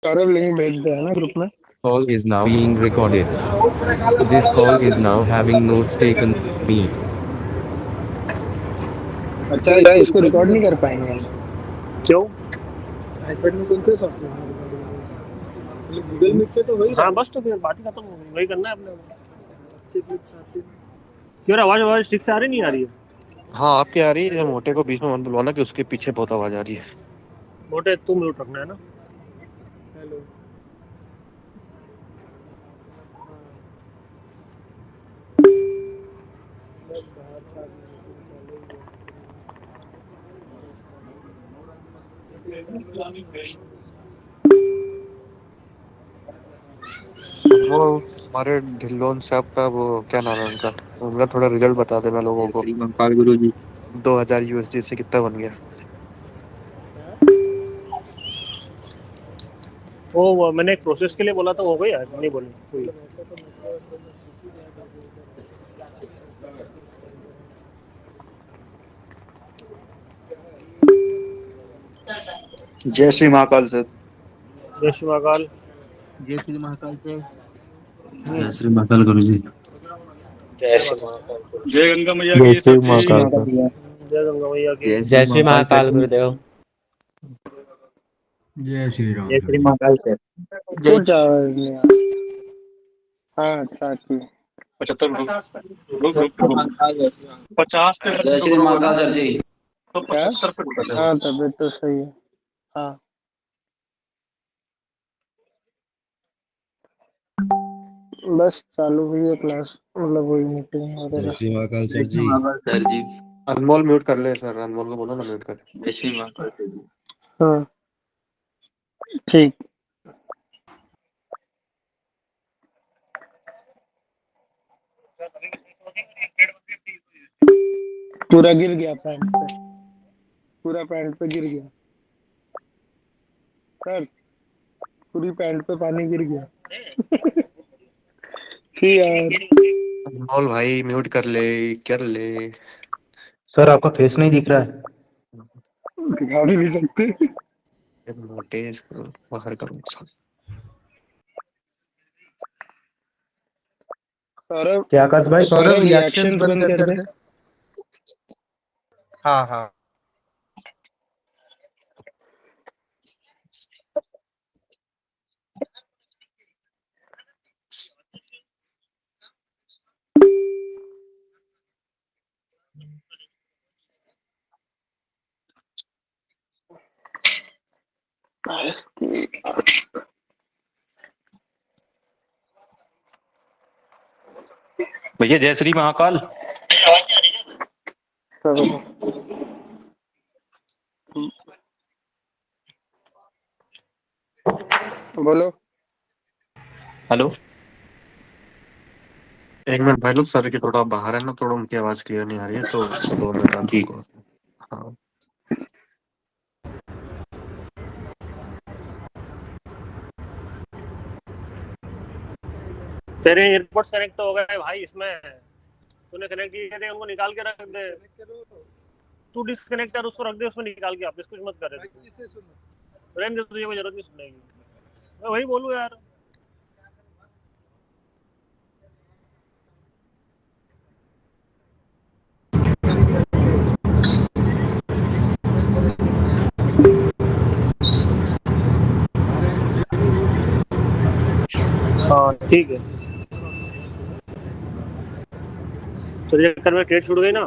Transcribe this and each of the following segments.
Saurabh link भेज दिया है ना ग्रुप में। Call is now being recorded. This call is now having notes taken. Me. अच्छा, इसको रिकॉर्ड नहीं कर पाएंगे हम? क्यों? आईपैड में कौन से सॉफ्टवेयर में रिकॉर्ड होगा? गूगल मीट से तो हो ही रहा हाँ है। बस तो फिर बात ही खत्म हो गई, वही करना है अपने को। अच्छी क्लिप्स आती है। क्यों आवाज ठीक से आ रही नहीं आ रही है? हाँ आपकी आ रही है। मोटे को बीच में मत बुलवाना कि उसके पीछे बहुत आवाज आ रही है। मोटे तू म्यूट रखना है ना। हेलो। बस बाहर था, वो हमारे ढिल्लोन साहब का वो क्या नाम है उनका, उनका थोड़ा रिजल्ट बता देना लोगों को। श्री महाकाल गुरु जी 2000 यूएसडी से कितना बन गया? वो मैंने एक प्रोसेस के लिए बोला था, वो हो गई यार नहीं बोली कोई। ऐसा तो मतलब कुछ ही याद है। जय श्री महाकाल सर। जय श्री महाकाल। जय श्री महाकाल सर। जय श्री महाकाल गुरु जी। जय श्री महाकाल। जय गंगा मैया जय की श्री सच्ची। महाकाल सर। जय गंगा मैया की। जय श्री महाकाल गुरुदेव। जय श्री राम। जय श्री महाकाल सर। कुछ आवाज नहीं आ रही। हाँ अच्छा ठीक। 75 रुक 50 पे जय श्री महाकाल सर जी। तो 75 पे रुका था। हाँ तबीयत तो सही है। हाँ बस चालू हुई है क्लास, मतलब वही मीटिंग जय वगैरह। श्री महाकाल सर जी। सर जी। अनमोल म्यूट कर ले सर, अनमोल को बोलो ना म्यूट कर। जय श्री महाकाल सर जी। हाँ ठीक। पूरा गिर गया पैंट पे, पूरा पैंट पे गिर गया सर, पूरी पैंट पे पानी गिर गया। ठीक यार। अनमोल भाई म्यूट कर ले। सर आपका फेस नहीं दिख रहा है। दिखा भी नहीं सकते। मोटे इसको बाहर करो। सौरभ, क्या आकाश भाई? सौरभ रिएक्शंस बंद कर दे। हाँ हाँ। भैया जय श्री महाकाल। बोलो। हेलो। एक मिनट भाई लोग, सर की थोड़ा बाहर है ना, थोड़ा उनकी आवाज क्लियर नहीं आ रही है तो 2 मिनट आप ठीक। रुको। हाँ तेरे एयरपोर्ट्स कनेक्ट हो गए भाई, इसमें तूने कनेक्ट किए थे उनको निकाल के रख दे। तू डिस्कनेक्ट कर, उसको रख दे उसमें निकाल के, आप कुछ मत कर रहे। रहने दे, तुझे कोई जरूरत नहीं सुनने की। मैं वही बोलूँ यार। हाँ ठीक है। तो चक्कर में क्रेट छूट गई ना।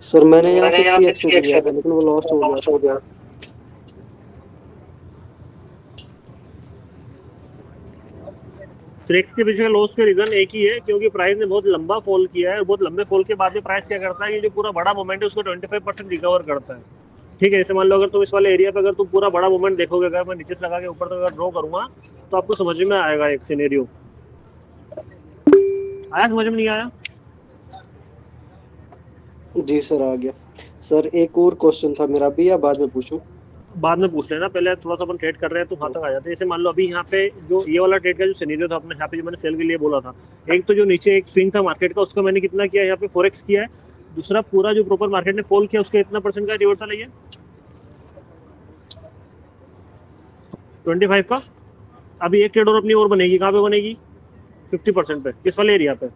सर मैंने यहाँ पे 3x में किया था लेकिन वो लॉस्ट हो गया। ट्रेक्स के पीछे लॉस का रीजन एक ही है, क्योंकि प्राइस ने बहुत लंबा फॉल किया है। बहुत लंबे फॉल के बाद में प्राइस क्या करता है कि जो पूरा बड़ा मोमेंट है उसको 25% रिकवर करता है। ठीक है, जैसे मान लो अगर तुम इस वाले एरिया पे अगर तुम पूरा बड़ा मोमेंट देखोगे, अगर मैं नीचे से लगा के ऊपर तक अगर ड्रॉ करूंगा तो आपको समझ में आएगा एक सिनेरियो। आया समझ में नहीं आया? जी सर आ गया। सर एक और क्वेश्चन था मेरा भी, या बाद में पूछूं? बाद में पूछ लेना, पहले थोड़ा सा अपन ट्रेड कर रहे हैं तो वहाँ तक आ जाते हैं। जैसे मान लो अभी यहाँ पे जो ये वाला ट्रेड का जो सिनेरियो था अपने यहाँ पे, जो मैंने सेल के लिए बोला था, एक तो जो नीचे एक स्विंग था मार्केट का, उसका मैंने कितना किया यहाँ पे 4x किया है। दूसरा पूरा जो प्रॉपर मार्केट ने फॉल किया उसका इतना परसेंट का रिवर्सल है ये 25 का। अभी एक ट्रेड और अपनी और बनेगी, कहाँ पे बनेगी? 50% पे। किस वाले एरिया पे?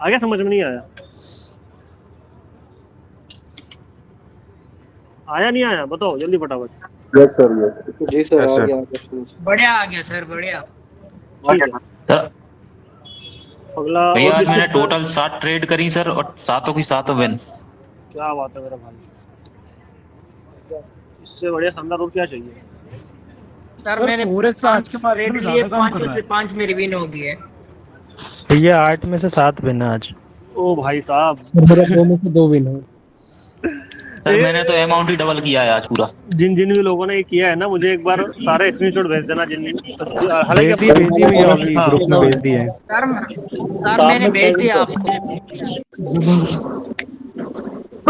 आगे समझ में नहीं आया? आया नहीं आया? बताओ जल्दी फटाफट। यस सर, यस जी सर, Yes, आ sir. गया। बढ़िया आ गया सर, बढ़िया। ठीक है सर अगला। भैया और आज मैंने किसका? टोटल 7 ट्रेड करी सर, और 7 की 7 विन। क्या बात है मेरा भाई, इससे बढ़िया शानदार और क्या चाहिए? सर मैंने 5 ट्रेड लिए, 5 में से 5 मेरी विन हो गई है। भैया 8 में से 7 विन है आज। ओ भाई साहब, मेरा 2 में से 2 विन है। सर मैंने तो अमाउंट ही डबल किया है आज पूरा। जिन जिन भी लोगों ने ये किया है ना, मुझे एक बार सारे स्क्रीनशॉट भेज देना। जिन हालांकि भेज दिए भैया, अभी हाँ, ग्रुप में भेज दिए हैं। सर मैंने भेज दिया आपको।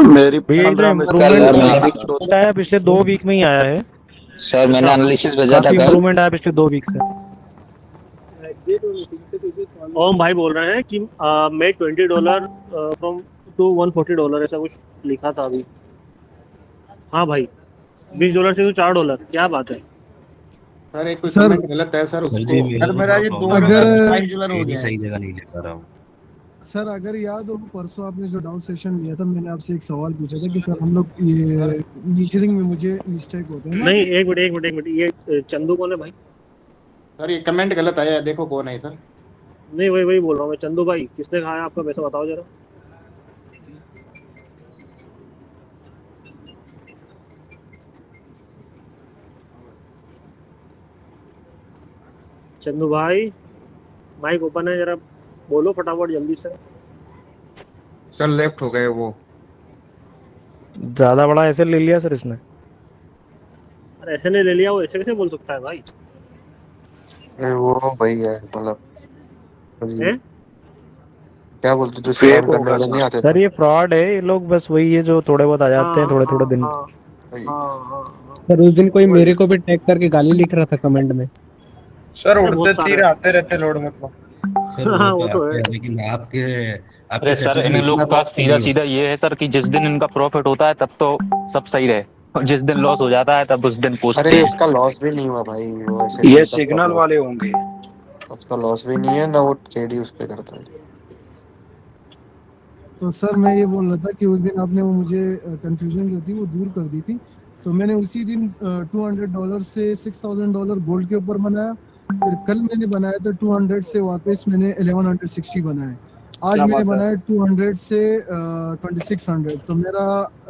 मेरी भैया इधर 15 में से इम्प्रूवमेंट आया पिछले 2 वीक में ही आया है। सर मैंने एनालिसिस भेजा था काफी कल। इम्प्रूवमेंट आया पिछले 2 वीक से। ओम भाई बोल रहे हैं कि मैं $20 फ्रॉम टू $140 ऐसा कुछ लिखा था अभी। हाँ भाई, $20 से तो $4, क्या बात है? सर एक कमेंट गलत है सर उसको। सर मेरा ये $2 हो गया। सही जगह नहीं ले पा रहा हूँ। सर अगर याद हो परसों आपने जो डाउन सेशन लिया था, मैंने आपसे एक सवाल पूछा था कि सर हम लोग ये मीटरिंग में मुझे मिस्टेक होते हैं ना? नहीं, एक मिनट, ये चंदू कौन है भाई? सर ये कमेंट गलत आया है, देखो कौन है सर। नहीं वही बोल रहा हूँ मैं, चंदू भाई किसने खाया आपका पैसा, बताओ जरा। चंदू भाई माइक ओपन है, जरा बोलो फटाफट जल्दी से। सर लेफ्ट हो गए वो। ज्यादा बड़ा ऐसे ले लिया सर इसने। अरे ऐसे नहीं ले लिया, वो ऐसे कैसे बोल सकता है भाई? वो वही है मतलब हैं? क्या बोलते जो स्कैम करने वाले नहीं आते सर ये फ्रॉड है, ये लोग बस वही है जो थोड़े बहुत आ जाते हैं थोड़े दिन। हाँ। सर उस दिन कोई मेरे को भी टैग करके गाली लिख रहा था कमेंट में। सर बहुत उड़ते सारे। तीर आते रहते लोड मतलब। हाँ, वो तो है। लेकिन आपके अरे सर इन लोगों का सीधा ये है सर कि जिस दिन इनका प्रॉफिट होता है तब तो सब सही रहे, और जिस दिन लॉस हो जाता है तब उस दिन पोस्ट। अरे इसका लॉस भी नहीं हुआ भाई, वो ऐसे ये सिग्नल वाले होंगे। उसका लॉस भी नहीं है ना, वो ट्रेड ही उस पे करता है। तो सर मैं ये बोल रहा था कि उस दिन आपने वो मुझे कंफ्यूजन जो थी वो दूर कर दी थी। तो मैंने उसी दिन $200 से $6,000 गोल्ड के ऊपर बनाया। फिर कल मैंने बनाया था 200 से वापस मैंने 1160 बनाया। आज मैंने बनाया 200 से 2600। तो मेरा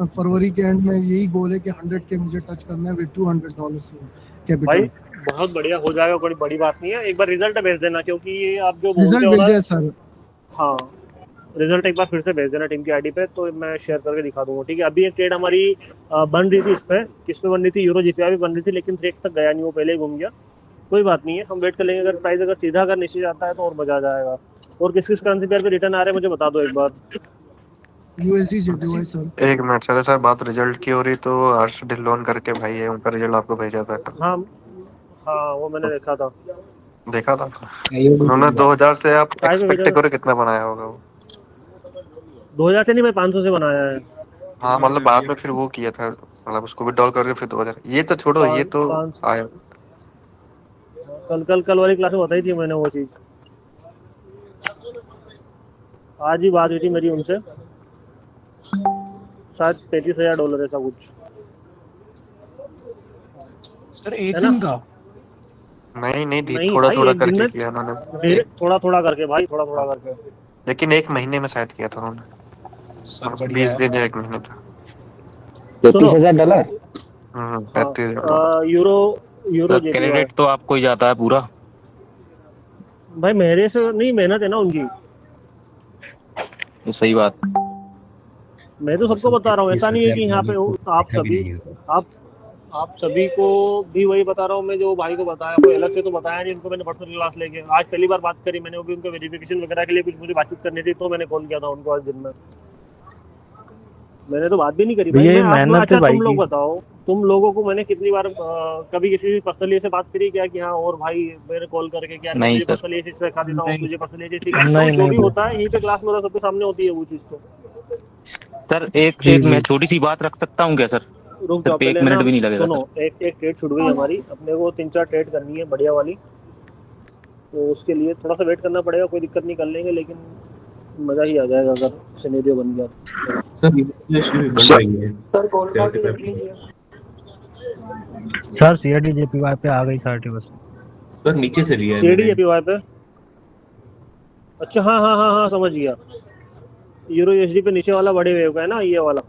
फरवरी के एंड में यही गोल है कि 100 के मुझे टच करना है विद $200 से कैपिटल। भाई बहुत बढ़िया हो जाएगा, कोई बड़ी बात नहीं है। एक बार रिजल्ट भेज देना, क्योंकि ये आप जो बोलते रिजल्ट हो ना। भेजा है सर। हाँ, रिजल्ट एक बार फिर से भेज देना टीम की आईडी पे, तो मैं शेयर करके दिखा दूंगा। ठीक है, अभी एक ट्रेड हमारी बन रही थी इस पे, किस पे बन रही थी? यूरो जीपीआई भी बन रही थी, लेकिन 3x तक गया नहीं, वो पहले ही घूम गया। कोई बात नहीं है, हम वेट कर लेंगे। अगर प्राइस अगर सीधा अगर नीचे जाता है तो और मजा आ जाएगा। और किस किस करेंसी पेयर पे रिटर्न आ रहे हैं मुझे बता दो एक बार। USD JPY sir. एक मिनट सर बात रिजल्ट की हो रही तो हर्ष ढिल्लोन करके भाई है, उनका रिजल्ट आपको भेजा था। हाँ वो मैंने देखा था। देखा था उन्होंने 2000 से आप प्राइस में एक्सपेक्ट करो कितना बनाया होगा वो। 2000 से नहीं भाई, 500 से बनाया है। हाँ मतलब बाद में फिर वो किया था, मतलब उसको भी डॉल करके फिर 2000। ये तो छोड़ो, ये तो आया कल वाली क्लास में बताई थी मैंने वो चीज। आज ही बात हुई थी मेरी उनसे, शायद $35,000 ऐसा कुछ। सर एक दिन का नहीं थोड़ा भाई, थोड़ा एक दिन करके में किया उन्होंने। थोड़ा करके भाई, थोड़ा करके। लेकिन एक महीने में शायद किया था उन्होंने। 20 दिन या एक महीने था। $35,000। 35,000। यूरो क्रेडिट तो आपको ही जाता है पूरा भाई, मेरे से नहीं, मेहनत है ना उनकी। तो सही बात। मैं तो सबको बता रहा हूँ, ऐसा नहीं है कि यहाँ पे आप सभी को भी वही बता रहा हूँ मैं जो भाई को बताया। कोई अलग से तो बताया नहीं उनको, मैंने पर्सनल क्लास लेके आज पहली बार बात करी मैंने। वो भी उनको वेरिफिकेशन वगैरह के लिए कुछ मुझे बातचीत करनी थी, तो मैंने कॉल किया था उनको आज दिन में। मैंने तो बात भी नहीं करी भाई। भैया ये मैं आप मेहनत अच्छा है भाई तुम लोग की। बताओ, तुम लोगों को मैंने कितनी बार कभी किसी से पर्सनली ऐसे बात करी क्या कि हाँ और भाई मेरे कॉल करके कि यार मैं नहीं तुझे सर। पर्सनली ये चीज सिखा देता हूँ, तुझे पर्सनली ये चीज सिखा देता हूँ, नहीं जो नहीं भी भैया। होता है यहीं पे क्लास में होता है, सबके सामने होती है वो चीज। तो सर एक जी एक जी। मैं छोटी सी बात रख सकता हूँ क्या सर? रुक जाओ सिर्फ एक पहले ना, मिनट भी नहीं लगेगा सुनो, सर। एक एक ट्रेड छूट गई हमारी, अपने को 3-4 ट्रेड करनी है बढ़िया वाली, तो उसके लिए थोड़ा सा वेट करना पड़ेगा, कोई दिक्कत नहीं, कर लेंगे, लेकिन मजा ही आ जाएगा अगर सिनेरियो बन गया तो। सर यूएसडी भी बढ़ रही है सर कॉल काट 75। कर लीजिए। सर सीआरटी जेपीवाई पे आ गई 30%। सर नीचे से लिया है सीडी मैंने। एपीवाई पे, अच्छा हाँ हाँ हाँ हाँ समझ गया। यूरो यूएसडी पे नीचे वाला बड़े वेव का है ना, ये वाला।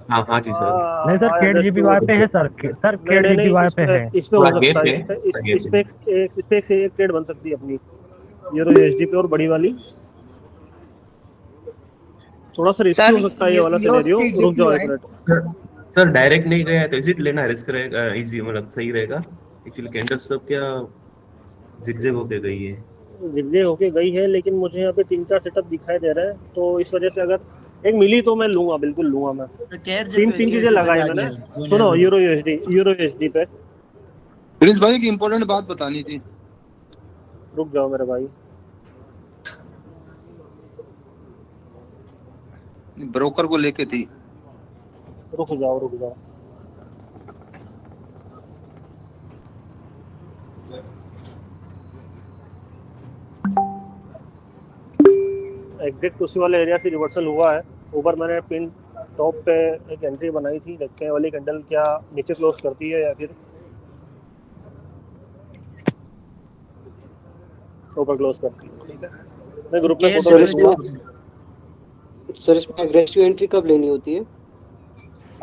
हाँ हाँ जी सर। नहीं सर आई केट जीपीवाई अंडरस्टूड। पे है सर। सर नहीं केट नहीं नहीं, जीपीवाई पे है। इस पे थोड़ा हो गैप सकता है, है, थोड़ा गैप इस है। पे एक ट्रेड बन सकती है अपनी यूरो यूएसडी पे, और बड़ी वाली थोड़ा सा रिस्की हो सकता है ये वाला सिनेरियो। रुक जाओ एक मिनट। सर सर डायरेक्ट नहीं गया है तो इजिट लेना रिस्क रहेगा, इजी मतलब सही रहेगा। एक्चुअली कैंडल सब क्या जिगजैग होके गई है। जिले होके गई है, लेकिन मुझे यहाँ पे 3-4 सेटअप दिखाई दे रहे हैं, तो इस वजह से अगर एक मिली तो मैं लूंगा, बिल्कुल लूंगा मैं। तीन चीजें लगाई मैंने। सुनो, यूरो यूएसडी पे प्रिंस भाई की इम्पोर्टेंट बात बतानी थी। रुक जाओ मेरे भाई। ब्रोकर को लेके थी। रुक जाओ रुक जाओ। एग्जैक्ट उसी वाले एरिया से रिवर्सल हुआ है। ऊपर मैंने पिन टॉप पे एक एंट्री बनाई थी, देखते हैं वाली कैंडल क्या नीचे क्लोज करती है या फिर ऊपर क्लोज करती है। ठीक है, मैं ग्रुप में फोटो सर भेजूंगा। इसमें एग्रेसिव एंट्री कब लेनी होती है?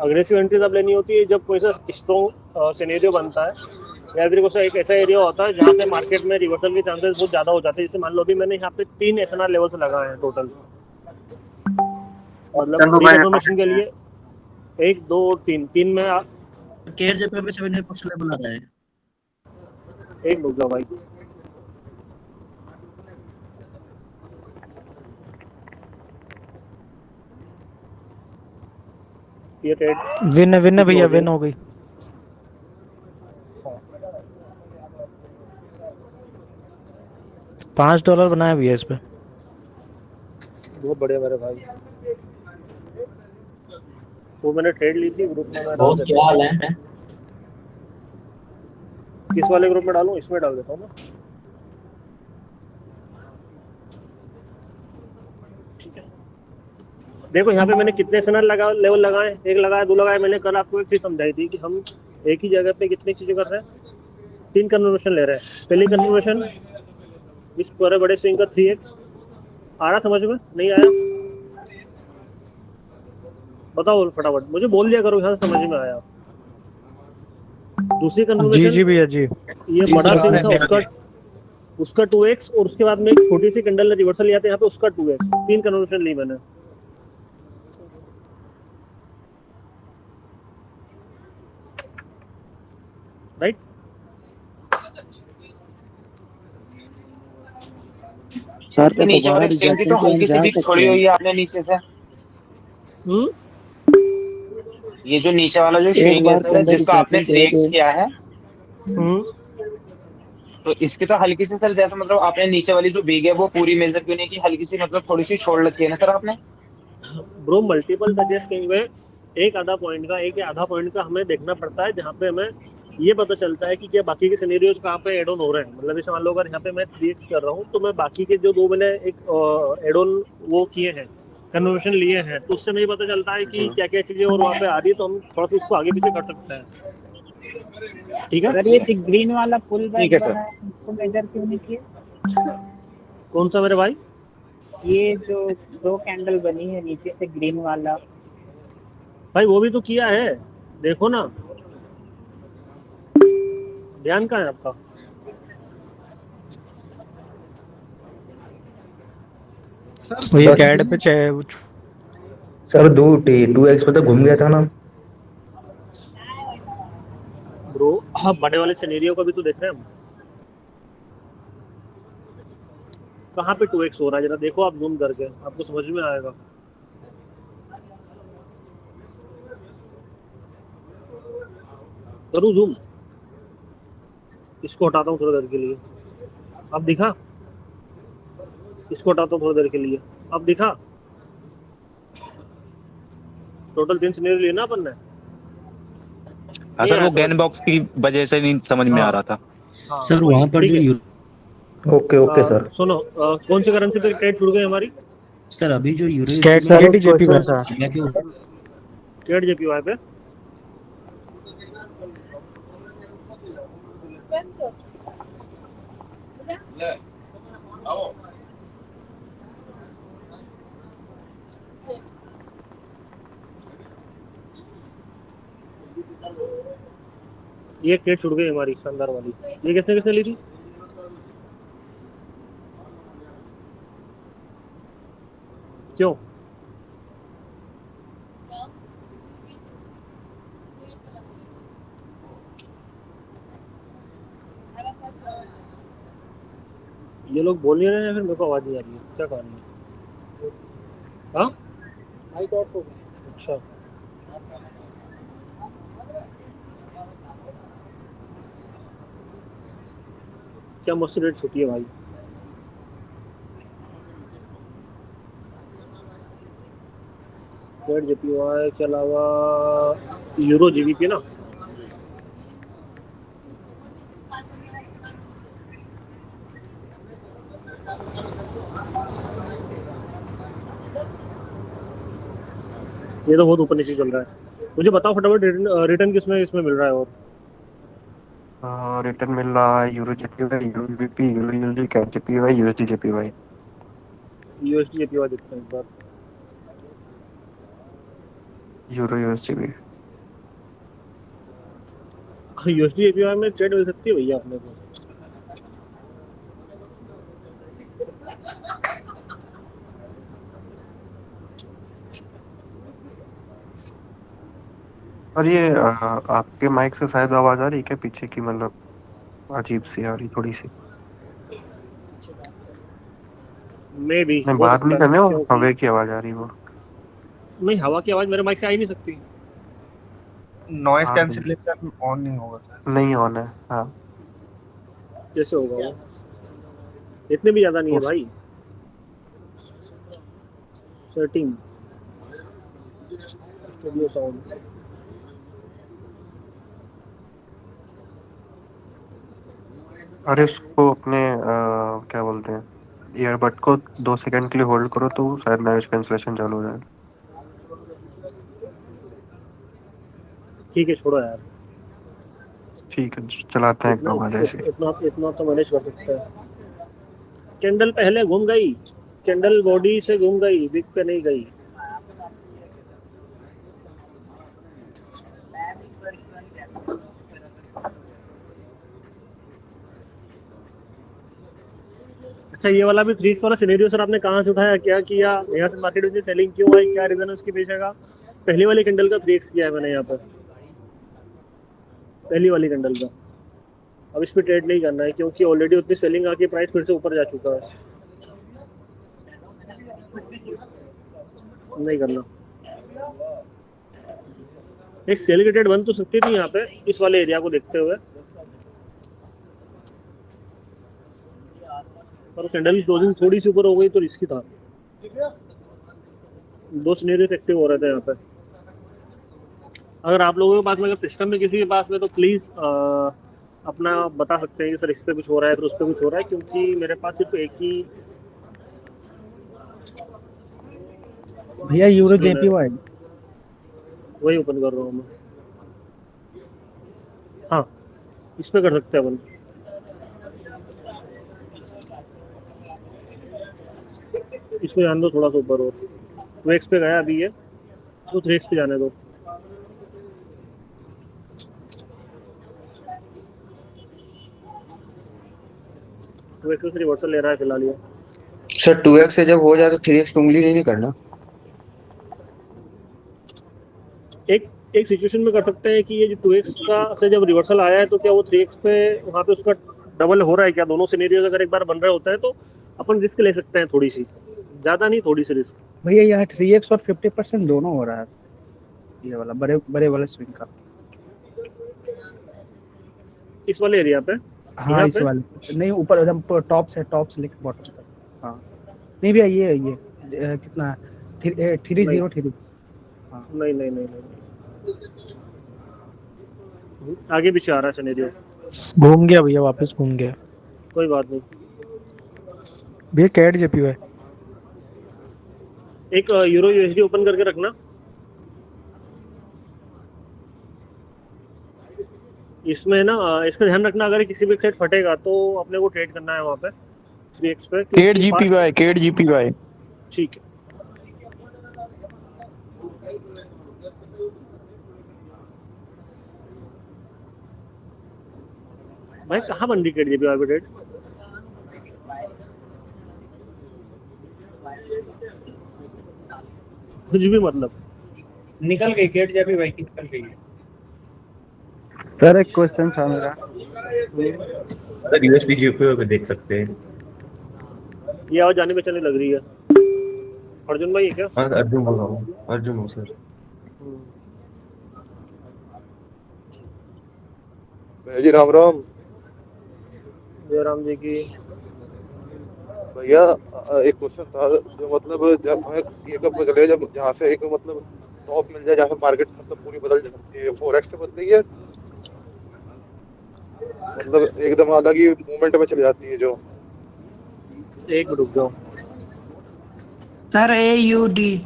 अग्रेसिव एंट्री तब लेनी होती है जब कोई सा स्ट्रॉन्ग सिनेरियो बनता है, या फिर कोई सा एक ऐसा एरिया होता है जहाँ से मार्केट में रिवर्सल के चांसेस बहुत ज़्यादा हो जाते हैं। जैसे मान लो अभी मैंने यहाँ पे 3 एसएनआर लेवल्स लगाए हैं टोटल, मतलब रिकन्फर्मेशन के लिए 1 2 और 3 में केयर जब पे 70% लेवल आ रहा है। एक रुक जाओ भाई। ये ट्रेड विन भैया विन हो गई। $5 बनाया भैया इस पे। बहुत बढ़िया मेरे भाई। वो मैंने ट्रेड ली थी ग्रुप में, मैं बॉस क्या हाल है? किस वाले ग्रुप में डालूं? इसमें डाल देता हूँ ना। ठीक है, देखो यहाँ पे मैंने कितने एसएनआर लेवल लगाए, 1 लगाया 2 लगाया। मैंने कल आपको एक चीज समझाई थी कि हम एक ही जगह पे कितनी चीजें कर रहे हैं, 3 कन्फर्मेशन ले रहे हैं। पहली कन्फर्मेशन इस पूरे बड़े स्विंग का 3x आ रहा, समझ में नहीं आया? बताओ फटाफट, मुझे बोल दिया करो यहाँ से समझ में आया। दूसरी जी कन्फर्मेशन जी भैया जी। ये बड़ा स्विंग था, उसका 2x, और उसके बाद में एक छोटी सी कैंडल रिवर्सल लिया था यहाँ पे, उसका 2x। 3 कन्फर्मेशन ली मैंने। राइट, सर तो नीचे वाले स्ट्रिंग की तो हल्की सी डिप छोड़ी हुई है आपने नीचे से। ये जो नीचे वाला जो स्ट्रिंग है सर, जिसको आपने 3x किया है, तो इसकी तो हल्की सी सर, जैसे मतलब आपने नीचे वाली जो बिग है वो पूरी मेजर क्यों नहीं की, हल्की सी मतलब थोड़ी सी छोड़ रखी है ना सर आपने? ब्रो मल्टीपल टचेस कहीं में एक आधा पॉइंट का हमें देखना पड़ता है, जहाँ पे हमें ये पता चलता है कि क्या बाकी के सिनेरियोज कहाँ पे एड ऑन हो रहे हैं। मतलब जैसे मान लो अगर यहाँ पे मैं 3x कर रहा हूँ, तो मैं बाकी के जो 2 मैंने एक एड ऑन वो किए हैं, कन्वर्शन लिए हैं, तो उससे मुझे पता चलता है कि क्या क्या चीजें और वहाँ पे आ रही है, तो हम थोड़ा सा इसको आगे पीछे कर सकते हैं। ठीक है, अगर ये ग्रीन वाला फुल ठीक है सर। इसको मेजर क्यों नहीं किया? कौन सा मेरे भाई? ये जो 2 कैंडल बनी है नीचे से ग्रीन वाला, भाई वो भी तो किया है, देखो ना, ध्यान कहाँ है आपका? भैया कैड पे सर 2x पे तो घूम गया था ना। ब्रो आप बड़े वाले सिनेरियो का भी तो देख रहे हैं हम। कहाँ पे 2x हो रहा है, जरा देखो आप जूम करके, आपको समझ में आएगा। करूँ जूम, इसको हटाता हूँ थोड़ी देर के लिए, अब दिखा, इसको हटाता हूँ थोड़ी देर के लिए, अब दिखा। टोटल 3 सिनेरियो लिए ना अपन ने। हाँ सर, वो गैन बॉक्स की वजह से नहीं समझ में आ रहा था। हाँ, सर वहाँ पर ठीक जो है। Okay okay sir. सुनो, कौन सी करेंसी पे ट्रेड छूट गई हमारी? सर अभी जो euro CAD JPY sir. CAD JPY पे ये ट्रेड छूट गई हमारी शानदार वाली। ये किसने किसने ली थी? क्यों? ये लोग बोल नहीं रहे हैं, फिर मेरे को आवाज नहीं आ रही है, क्या कहानी है? हाँ, माइक ऑफ हो गया। अच्छा, क्या मस्त रेट छुट्टी है भाई। कैट जेपीवाई के अलावा यूरो जीबीपी ना, ये तो बहुत ऊपर नीचे चल रहा है। मुझे बताओ फटाफट रिटर्न किसमें इसमें मिल रहा है? और रिटर्न मिल रहा है euro JPY, euro BP, euro USD, CAD JPY, USD JPY. USD JPY देखते हैं एक बार। यूरो यूएसडी भी। यूएसडी जेपीवाई में ट्रेड मिल सकती है भैया अपने को। और ये आपके माइक से शायद आवाज आ रही है क्या पीछे की, मतलब अजीब सी आ रही थोड़ी सी? मे भी नहीं, बात नहीं करने, वो हवा की आवाज आ रही है वो। नहीं, हवा की आवाज मेरे माइक से आ ही नहीं सकती। नॉइस कैंसिलेशन ऑन नहीं होगा। नहीं ऑन है। हाँ, कैसे होगा वो? इतने भी ज्यादा नहीं है भाई। सेटिंग, स्टूडियो साउंड, अरे उसको अपने क्या बोलते हैं, ईयरबड को 2 सेकंड के लिए होल्ड करो तो शायद नॉइस कैंसिलेशन चालू हो जाए। ठीक है, छोड़ो यार। ठीक है, चलाते हैं एक बार जैसे। इतना तो मैनेज कर सकते हैं। कैंडल पहले घूम गई, कैंडल बॉडी से घूम गई, विक पे नहीं गई। अच्छा, ये वाला भी 3x वाला सिनेरियो सर आपने कहाँ से उठाया, क्या किया यहाँ से? मार्केट में सेलिंग क्यों आई, क्या रीजन है उसके पीछे का? पहली वाली कैंडल का 3x किया है मैंने यहाँ पर, पहली वाली कैंडल का। अब इस पे ट्रेड नहीं करना है क्योंकि ऑलरेडी उतनी सेलिंग आके प्राइस फिर से ऊपर जा चुका है। नहीं करना। एक सेल की ट्रेड बन तो सकती थी यहाँ पे इस वाले एरिया को देखते हुए, पर कैंडल की क्लोजिंग थोड़ी सी ऊपर हो गई तो रिस्की था। 2 सिनेरियो एक्टिव हो रहे थे यहाँ पे। अगर आप लोगों के पास में, अगर सिस्टम में किसी के पास में, तो प्लीज अपना बता सकते हैं कि सर इस पे कुछ हो रहा है, फिर उस पे कुछ हो रहा है, क्योंकि मेरे पास सिर्फ एक ही भैया यूरो जेपीवाई वही ओपन कर रहा हूँ मैं। हाँ, इस पे कर सकते हैं अपन। इसको जान दो थोड़ा सा ऊपर, और 2x पे गया अभी ये, तो 3x पे जाने दो। तो रिवर्सल ले रहा है फिलहाल ये। सर 2x से जब हो जाए तो 3x पे उंगली नहीं करना। एक सिचुएशन में कर सकते हैं कि ये जो 2x का से जब रिवर्सल आया है तो क्या वो 3x पे वहाँ पे उसका डबल हो रहा है क्या? दोनों सिनेरियोज अगर एक बार बन रहे होता है तो अपन रिस्क ले सकते हैं, थोड़ी सी, ज्यादा नहीं, थोड़ी सी रिस्क। भैया यहाँ 3x और 50% दोनों हो रहा है, ये वाला बड़े वाले स्विंग का। इस वाले एरिया पे हाँ यहाँ इस पे? वाले नहीं, ऊपर एकदम टॉप से लिख बॉटम तक। हाँ नहीं भैया ये कितना 303। हाँ नहीं नहीं नहीं नहीं, आगे पीछे आ रहा है सिनेरियो। घूम गया भैया, वापस घूम गया कोई बात नहीं। भैया। कैट जेपीवाई एक यूरो यूएसडी ओपन करके रखना। इसमें ना इसका ध्यान रखना, अगर किसी भी साइड फटेगा तो अपने को ट्रेड करना है वहाँ पे 3x पे। केट जीपीवाई। ठीक है। भाई कहाँ बन रही केट जीपीवाई पे ट्रेड? कुछ भी मतलब निकल गई केट जेपीवाई की, निकल गई। सर एक क्वेश्चन था मेरा। सर यूएसडी जीपीओ पे देख सकते हैं। ये आवाज जाने पहचाने लग रही है। अर्जुन भाई है क्या? हाँ अर्जुन बोल रहा हूँ, अर्जुन हूँ सर। जी राम राम। जय राम जी की। भैया एक क्वेश्चन था, जो मतलब जब हमें ये कब चले, जब जहाँ से एक मतलब टॉप मिल जाए जहाँ से मार्केट मतलब पूरी बदल जाती है, फोरेक्स से बदली है मतलब एकदम अलग ही मूवमेंट में चली जाती है जो। एक मिनट रुक जाओ सर AUD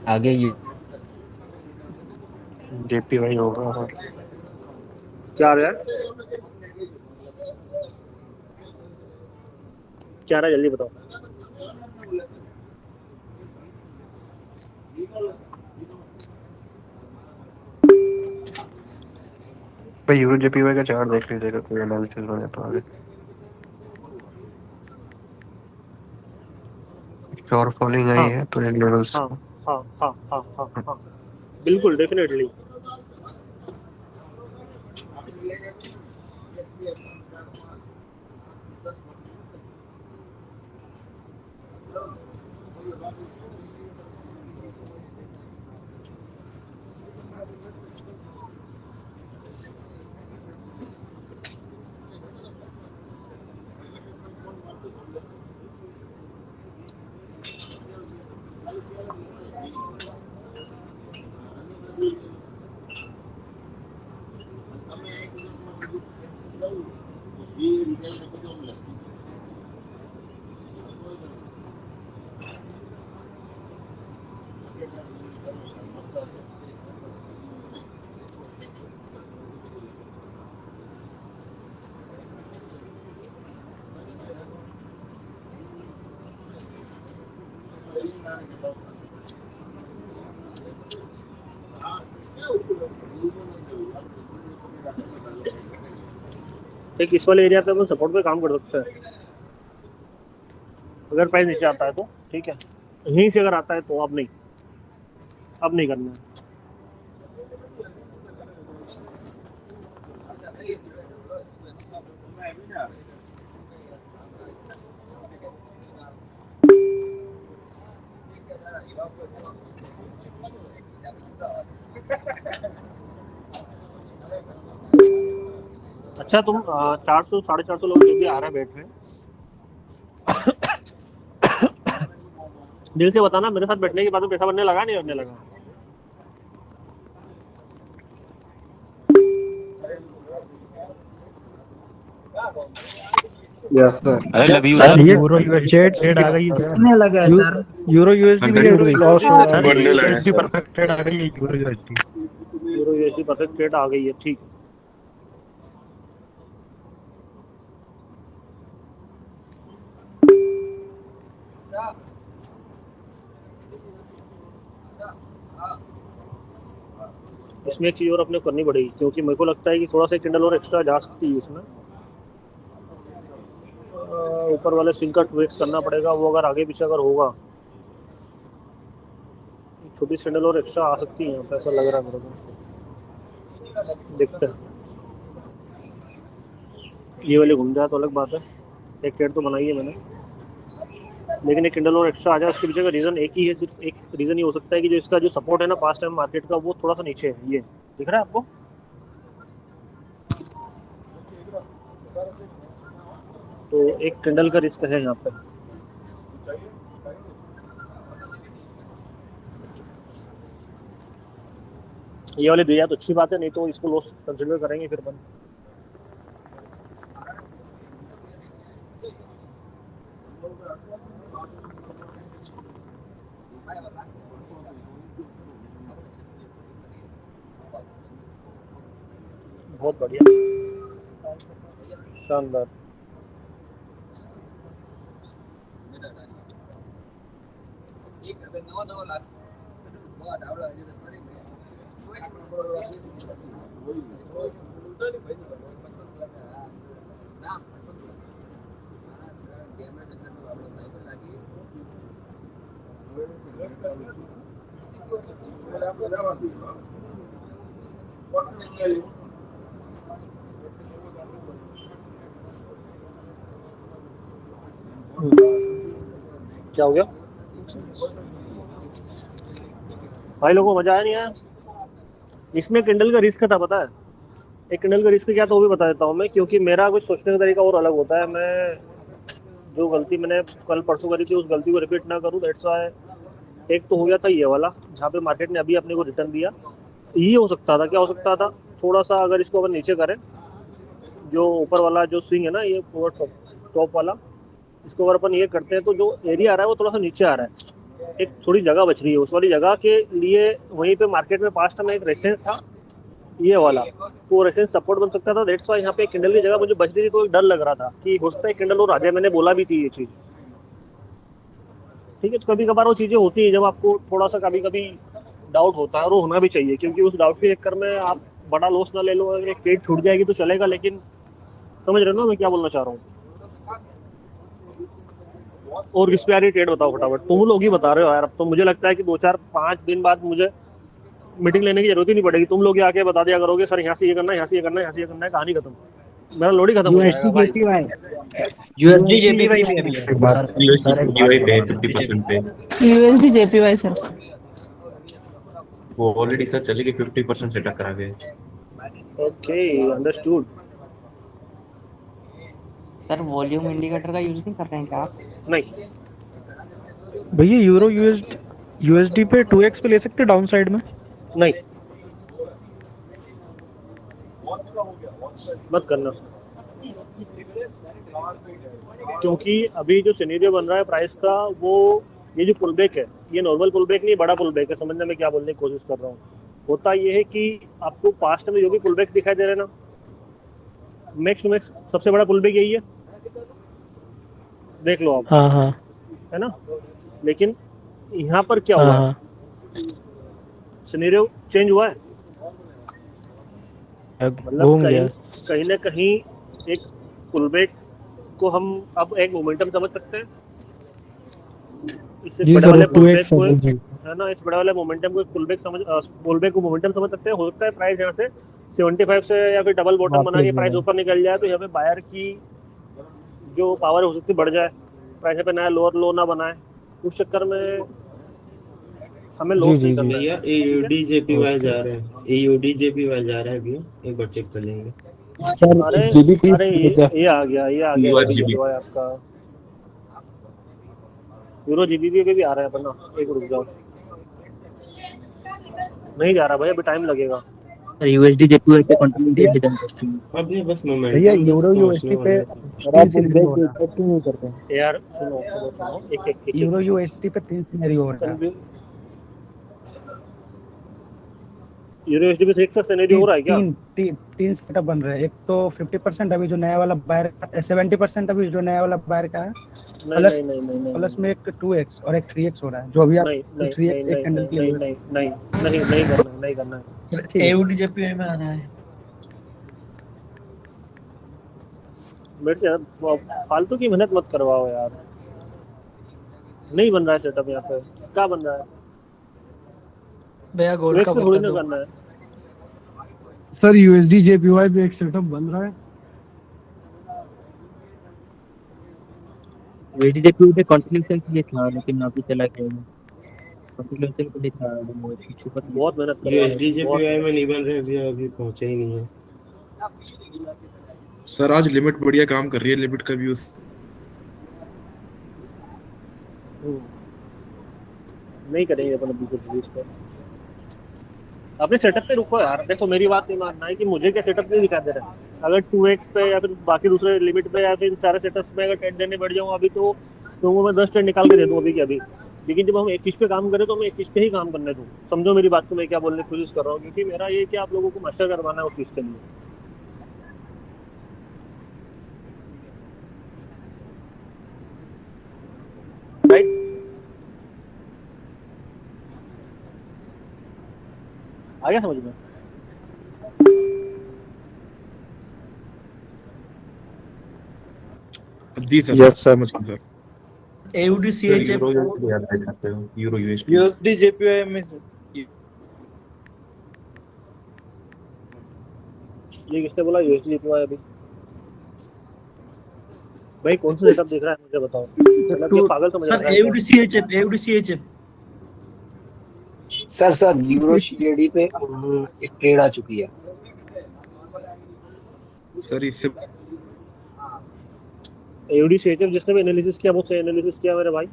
आगे जेपीवाई होगा। और क्या रहा है, क्या रहा है जल्दी बताओ। भाई यूरो जेपीवाई का चार्ट देख लीजिएगा, कोई एनालिसिस बने तो आगे। शॉर्ट फॉलिंग आई है तो एक लेवल्स। हाँ हाँ हाँ हाँ हाँ हाँ बिल्कुल डेफिनेटली। एक इस वाले एरिया पे अपन सपोर्ट पे काम कर सकते हैं, अगर प्राइस नीचे आता है तो ठीक है। यहीं से अगर आता है तो अब नहीं करना है। अच्छा तुम 400 450 लोग जो भी आ रहे हैं बैठ रहे हैं, दिल से बताना मेरे साथ बैठने के बाद में पैसा बनने लगा नहीं बनने लगा। Yes sir. अरे love you sir. Sir. Euro trade आ गई है। कितने लगा है सर? यूरो यूएसडी भी लॉस हो रहा है। परफेक्ट ट्रेड आ गई है euro USD. Euro USD perfect trade आ गई है, ठीक। इसमें एक चीज और अपने को करनी पड़ेगी, क्योंकि मेरे को लगता है कि थोड़ा सा कैंडल और एक्स्ट्रा जा सकती है इसमें। ऊपर वाले स्विंग का 2x करना पड़ेगा, वो अगर आगे पीछे अगर होगा छोटी कैंडल और एक्स्ट्रा आ सकती है यहाँ पे, ऐसा लग रहा है मेरे को। देखते हैं, ये वाले घूम जाए तो अलग बात है। एक ट्रेड तो बनाई है मैंने। लेकिन एक कैंडल और एक्स्ट्रा आ जाए, उसके पीछे का रीजन एक ही है, सिर्फ एक रीजन ही हो सकता है कि जो इसका जो सपोर्ट है ना पास्ट टाइम मार्केट का, वो थोड़ा सा नीचे है। ये दिख रहा है आपको? तो एक कैंडल का रिस्क है यहाँ पे। ये वाले दिया तो अच्छी बात है, नहीं तो इसको लॉस कंसिडर करेंगे फिर अपन। बहुत बढ़िया, शानदार। क्या हो गया भाई, लोगों को मजा आया नहीं आया? इसमें कैंडल का रिस्क था, पता है? एक कैंडल का रिस्क क्या था वो भी बता देता हूँ मैं, क्योंकि मेरा कुछ सोचने का तरीका और अलग होता है। मैं जो गलती मैंने कल परसों करी थी उस गलती को रिपीट ना करूँ, दैट्स व्हाई। एक तो हो गया था ये वाला, जहाँ पे मार्केट ने अभी अपने को रिटर्न दिया। ये हो सकता था, क्या हो सकता था, थोड़ा सा अगर इसको अपन नीचे करें, जो ऊपर वाला जो स्विंग है ना, ये टॉप वाला, इसको अगर अपन ये करते हैं तो जो एरिया आ रहा है वो थोड़ा सा नीचे आ रहा है, एक थोड़ी जगह बच रही है। उस वाली जगह के लिए वहीं पे मार्केट में पास्ट में एक रेजिस्टेंस था ये वाला, तो वो रेजिस्टेंस सपोर्ट बन सकता था। दैट्स व्हाई यहाँ पे कैंडल की जगह मुझे बच रही थी, तो एक डर लग रहा था कि हो सकता है कैंडल और आ जाए। मैंने बोला भी थी ये चीज़, ठीक है? तो कभी कभार वो चीज़ें होती है जब आपको थोड़ा सा कभी कभी डाउट होता है, और वो होना भी चाहिए, क्योंकि उस डाउट के चक्कर में आप बड़ा लॉस ना ले लो। अगर एक ट्रेड छूट जाएगी तो चलेगा, लेकिन समझ रहे हो ना मैं क्या बोलना चाह रहा हूँ? और किस पे आ रही ट्रेड बताओ फटाफट, तुम लोग ही बता रहे हो यार। अब तो मुझे लगता है कि 2-4-5 दिन बाद मुझे मीटिंग लेने की जरूरत ही नहीं पड़ेगी, तुम लोग ही आके बता दिया करोगे सर यहाँ से ये करना है, यहाँ से ये करना है, यहाँ से ये करना है, कहानी खत्म। मेरा लोड ही खत्म हो जाएगा भाई। USD पे 50% पे, USD JPY सर। वो ऑलरेडी सर चले गए 50% से टकरा गए। Okay, understood. Sir volume indicator का यूज नहीं कर रहे हैं क्या आप? नहीं भैया यूरो USD पे 2x पे ले सकते डाउन साइड में? नहीं, मत करना, क्योंकि अभी जो सिनेरियो बन रहा है प्राइस का, वो ये जो पुल बैक है, ये नॉर्मल पुल बैक नहीं, बड़ा पुल बैक है। समझने में क्या बोलने की कोशिश कर रहा हूँ। होता ये है कि आपको पास्ट में जो भी पुल बैक्स दिखाई दे रहे हैं ना, मैक्स टू मैक्स सबसे बड़ा पुल बैक यही है, देख लो आप। हाँ हाँ, है ना? लेकिन यहाँ पर क्या हुआ है, सिनेरियो चेंज हुआ है। मतलब कहीं ना कहीं एक पुलबैक को हम अब एक मोमेंटम समझ सकते हैं। इससे बड़े वाले पुलबैक को, है ना, इस बड़े वाले मोमेंटम को पुलबैक को मोमेंटम समझ सकते हैं। हो सकता है प्राइस यहाँ से 75 से या फिर डबल बॉटम बना के प्राइस ऊपर निकल जाए, तो यहाँ पे बायर की जो पावर हो सकती है बढ़ जाए, प्राइस पे नया लोअर लो ना बनाए, उस चक्कर में हमें लॉस नहीं करना है। AUD JPY जा रहा है, AUD JPY जा रहा है अभी, एक बार चेक कर लेंगे सर। अरे ये आ गया आपका यूरो GBP पे भी आ रहा है अपना। एक रुक जाओ, नहीं जा रहा भाई, अभी टाइम लगेगा। USD JPY पे कंटिन्यू अभी बस मोमेंट भैया यूरो USD पे नहीं करते हैं यार। सुनो, एक यूरो USD पे 3 सिनेरियो हो रहा है। यूरो USD पे एक सा सिनेरियो हो रहा है क्या? तीन सेटअप बन रहे हैं। एक तो 50% अभी जो नया वाला बायर, 70% अभी जो नया वाला बायर का है, प्लस में एक 2x और एक 3x हो रहा है, जो अभी आप 3x एक कैंडल के लिए नहीं करना है। AUD JPY में आ रहा है मेरे से फालतू की मेहनत मत करवाओ यार। नहीं बन रहा है सेटअप यहाँ पे, क्या बन रहा है भैया? गोल्ड का थोड़ी ना करना है सर। USD JPY पे एक सेटअप बन रहा है। वेजिटेबल पे कंटिन्यूशन के लिए था लेकिन अभी चला गया है। कंटिन्यूशन के लिए था वो पीछे पर बहुत मेहनत कर यूएसडी जेपीवाई में नहीं बन रहे, अभी अभी पहुंचे ही नहीं है। सर आज लिमिट बढ़िया काम कर रही है, लिमिट का भी नहीं करेंगे अपन अभी कुछ भी इस पर। अपने सेटअप पे रुको यार। देखो मेरी बात नहीं मानना है कि मुझे क्या सेटअप नहीं दिखा दे रहा है। अगर 2x पे या फिर बाकी दूसरे लिमिट पे या फिर सारे सेटअप्स में अगर टेट देने बैठ जाऊँ अभी तो तुमको मैं 10 टेट निकाल के दे दूँ अभी के अभी। लेकिन जब हम एक चीज़ पे काम करें तो हमें एक चीज़ पे ही काम करने दो। समझो मेरी बात को मैं क्या बोलने की कोशिश कर रहा हूँ, क्योंकि मेरा ये कि आप लोगों को मास्टर करवाना है उस चीज़ के लिए। राइट? आ गया समझ में? जी सर। Yes sir. समझ गया सर। AUDCHF याद दिखाते हो, यूरो USD यूएसडी जेपीवाई में ये किसने बोला यूएसडी जेपीवाई अभी? भाई कौन सा सेटअप देख रहा है मुझे बताओ। मतलब ये पागल समझ रहा है sir AUDCHF sir euro CAD पे एक ट्रेड आ चुकी है सर इससे AUDCHF जिसने भी एनालिसिस किया मुझसे एनालिसिस किया मेरे भाई,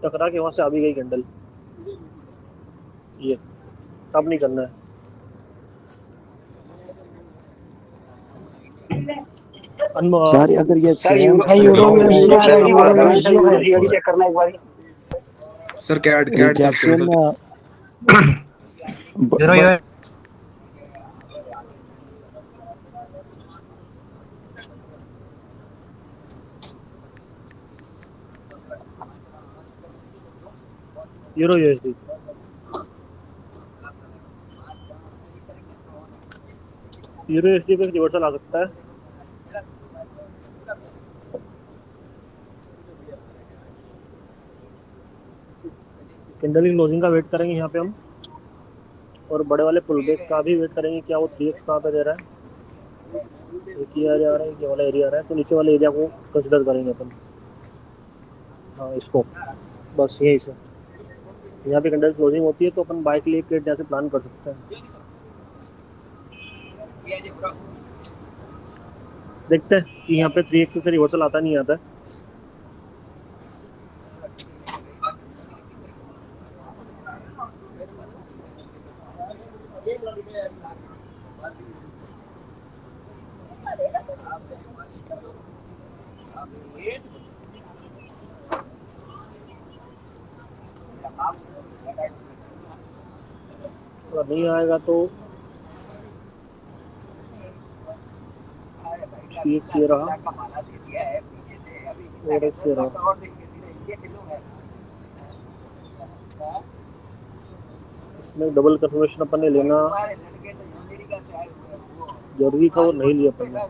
टकरा के वहां से आ भी गई कैंडल। ये अब नहीं करना है। सर अगर ये चेक करना एक बार। सर कैड सर्च करें सर। यूरो USD पे रिवर्सल आ सकता है। कैंडल की क्लोजिंग का वेट करेंगे यहाँ पे हम, और बड़े वाले पुल बैक का भी वेट करेंगे। क्या वो 3x कहाँ पे दे रहा है? एक ही एरिया आ रहा है, ये वाला एरिया आ रहा है, तो नीचे वाले एरिया को कंसिडर करेंगे अपन। हाँ इसको बस यही से यहाँ पे कैंडल क्लोजिंग होती है तो अपन बाय के लिए ट्रेड यहाँ से प्लान कर सकते हैं। देखते हैं कि यहाँ पे 3x से रिवर्सल आता नहीं आता है। अगर नहीं आएगा तो 3x ये रहा, 4x ये रहा। इसमें डबल कंफर्मेशन अपन ने लेना जरूरी था और नहीं लिया अपन ने।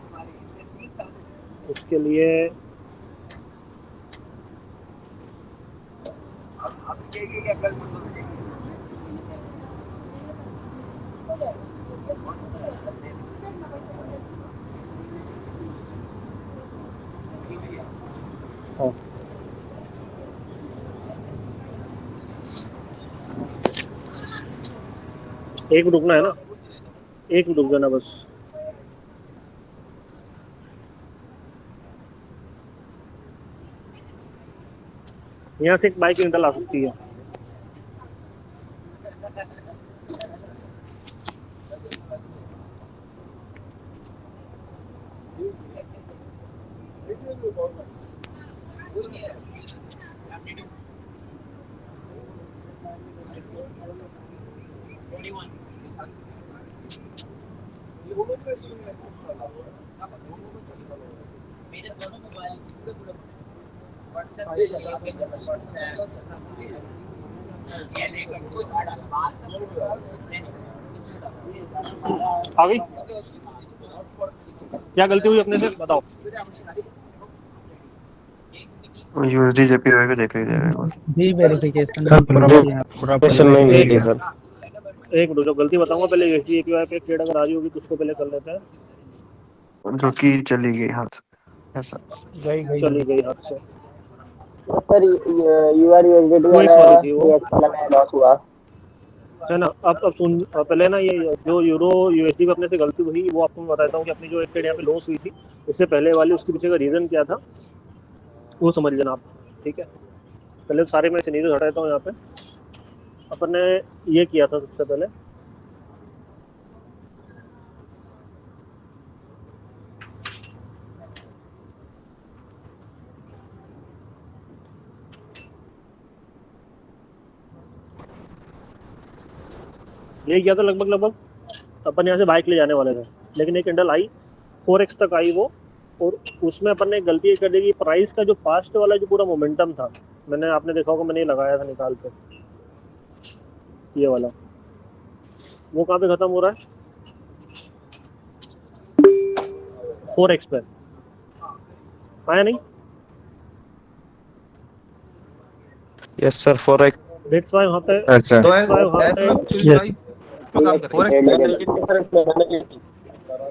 उसके लिए एक रुकना है ना, एक रुक जाना बस। यहाँ से एक बाइक निकल आ सकती है। आ गई? क्या गलती हुई अपने से बताओ। यूएसडी जेपीवाई पे देख लीजिएगा एक बार। डी वेरिफिकेशन नहीं दी सर। एक मिनट, जो गलती बताऊंगा पहले USD APY पे ट्रेड अगर आ रही होगी तो उसको पहले कर लेते हैं। जो कि चली गई हाथ से। ऐसा चली गई हाथ से। सर URUSDT वो एक वाला वाली थी वो, 3x वाला में लॉस हुआ। है ना। अब सुन, पहले ना ये जो यूरो यूएसडी पे अपने से गलती हुई वो आपको मैं बताता हूँ कि अपनी जो एक ट्रेड यहाँ पे लॉस हुई थी इससे पहले वाली, उसके पीछे का रीजन क्या था वो समझ लेना आप, ठीक है। पहले सारे मैं सिनेरियो हटा देता हूँ यहाँ पे। अपन ने ये किया था सबसे पहले, ये किया था लगभग अपन यहाँ से बाइक ले जाने वाले थे, लेकिन एक कैंडल आई 4x तक आई वो, और उसमें अपन ने गलती ये कर दी कि प्राइस का जो पास्ट वाला जो पूरा मोमेंटम था, मैंने आपने देखा होगा मैंने ये लगाया था निकाल के, ये वाला वो कहाँ पे खत्म हो रहा है 4x पे, आया नहीं। Yes sir 4x। That's why वहाँ पे अच्छा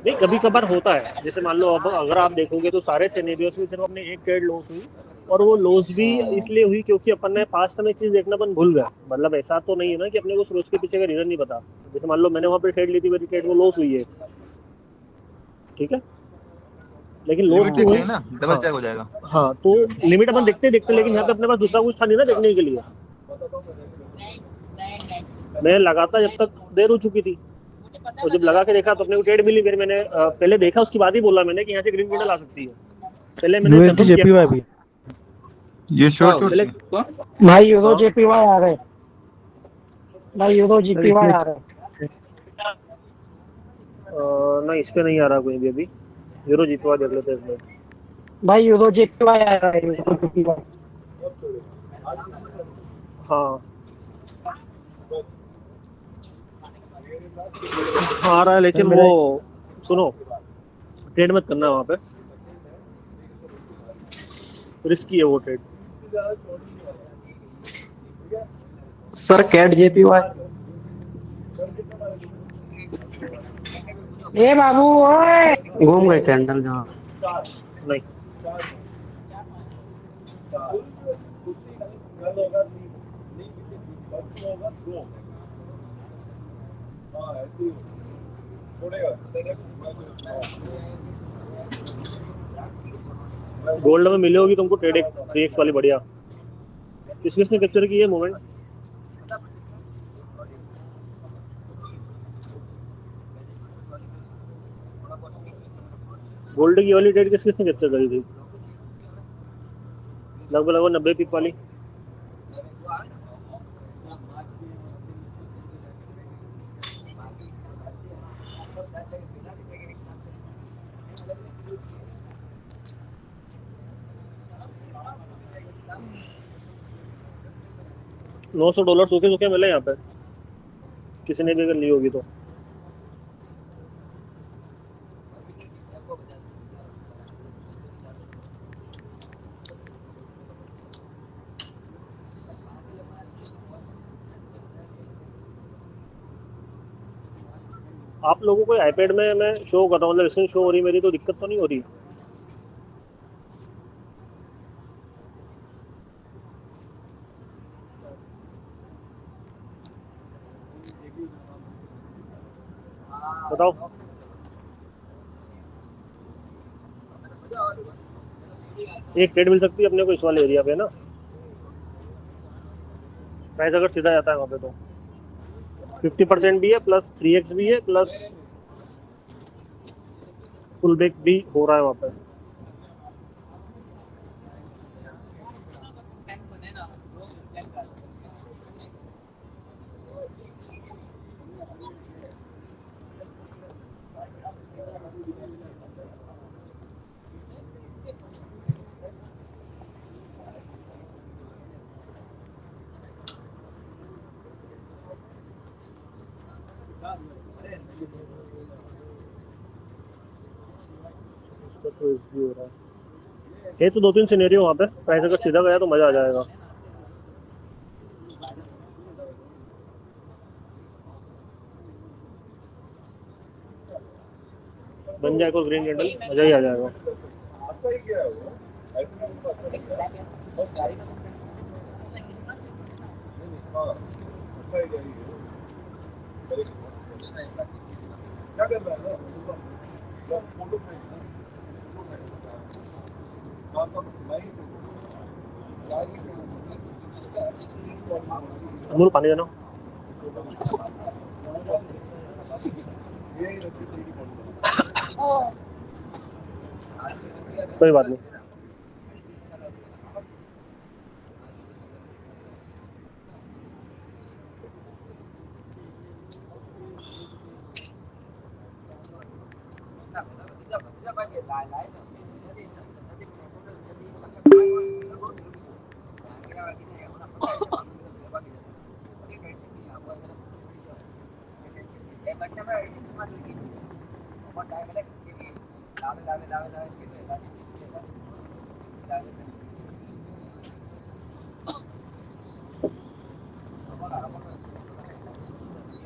नहीं, कभी कभार होता है। जैसे मान लो अब अगर आप देखोगे तो सारे सिनेरियोस में सिर्फ अपने एक ट्रेड लॉस हुई, और वो लॉस भी इसलिए हुई क्योंकि अपन ने पास्ट में एक चीज देखना अपन भूल गया। मतलब ऐसा तो नहीं है ना कि अपने को उसके पीछे का रीजन नहीं पता। जैसे मान लो मैंने वहाँ पे ट्रेड ली थी, मेरी ट्रेड वो लॉस हुई है, ठीक है, लेकिन लॉस चेक नहीं ना, डबल चेक हो जाएगा। हाँ, तो लिमिट अपन देखते लेकिन यहाँ पे अपने पास दूसरा कुछ था नहीं ना देखने के लिए। मैं लगाता जब तक देर हो चुकी थी, और जब लगा के देखा तो अपने को ट्रेड मिली। फिर मैंने पहले देखा, उसके बाद ही बोला मैंने कि यहाँ से ग्रीन कैंडल आ सकती है। पहले मैंने USD JPY भी ये शॉर्ट भाई यूरो JPY आ रहे, भाई यूरो JPY आ रहे। नहीं, इस पे नहीं आ रहा कोई भी अभी। यूरो JPY देख लेते हैं भाई यूरो JPY आ रहा है, यूरो JPY। हाँ आ रहा है, लेकिन वो सुनो, ट्रेड मत करना वहाँ पे, रिस्की है वो ट्रेड। Sir CAD JPY। ए बाबू ओए, घूम गए कैंडल जहाँ। नहीं, गोल्ड में मिली होगी तुमको ट्रेड 3x वाली बढ़िया। किसने कैप्चर की है मोमेंट? गोल्ड की वाली ट्रेड किसने कैप्चर करी थी? लगभग 90 पिप वाली। $900 सूखे मिले यहाँ पे, किसी ने भी अगर ली होगी तो। आप लोगों को आईपैड में मैं शो कर रहा हूँ, मतलब स्क्रीन शो हो रही मेरी, तो दिक्कत तो नहीं हो रही? बताओ। एक ट्रेड मिल सकती है अपने को इस वाले एरिया पे ना, प्राइस अगर सीधा जाता है वहाँ पे तो 50% भी है, प्लस 3x भी है, प्लस फुल बैक भी हो रहा है वहाँ पे। हो रहा है तो 2-3 सिनेरियो वहाँ पे, प्राइस अगर सीधा गया तो मजा आ जाएगा। बन जाएगा ग्रीन कैंडल, मजा ही आ जाएगा। सही किया है वो, ऐसे नहीं होता, अच्छा नहीं किया। हाँ, अच्छा ही जाएगी वो। क्या कर रहा है ना? फोटो अमूल पानी देना। कोई बात नहीं।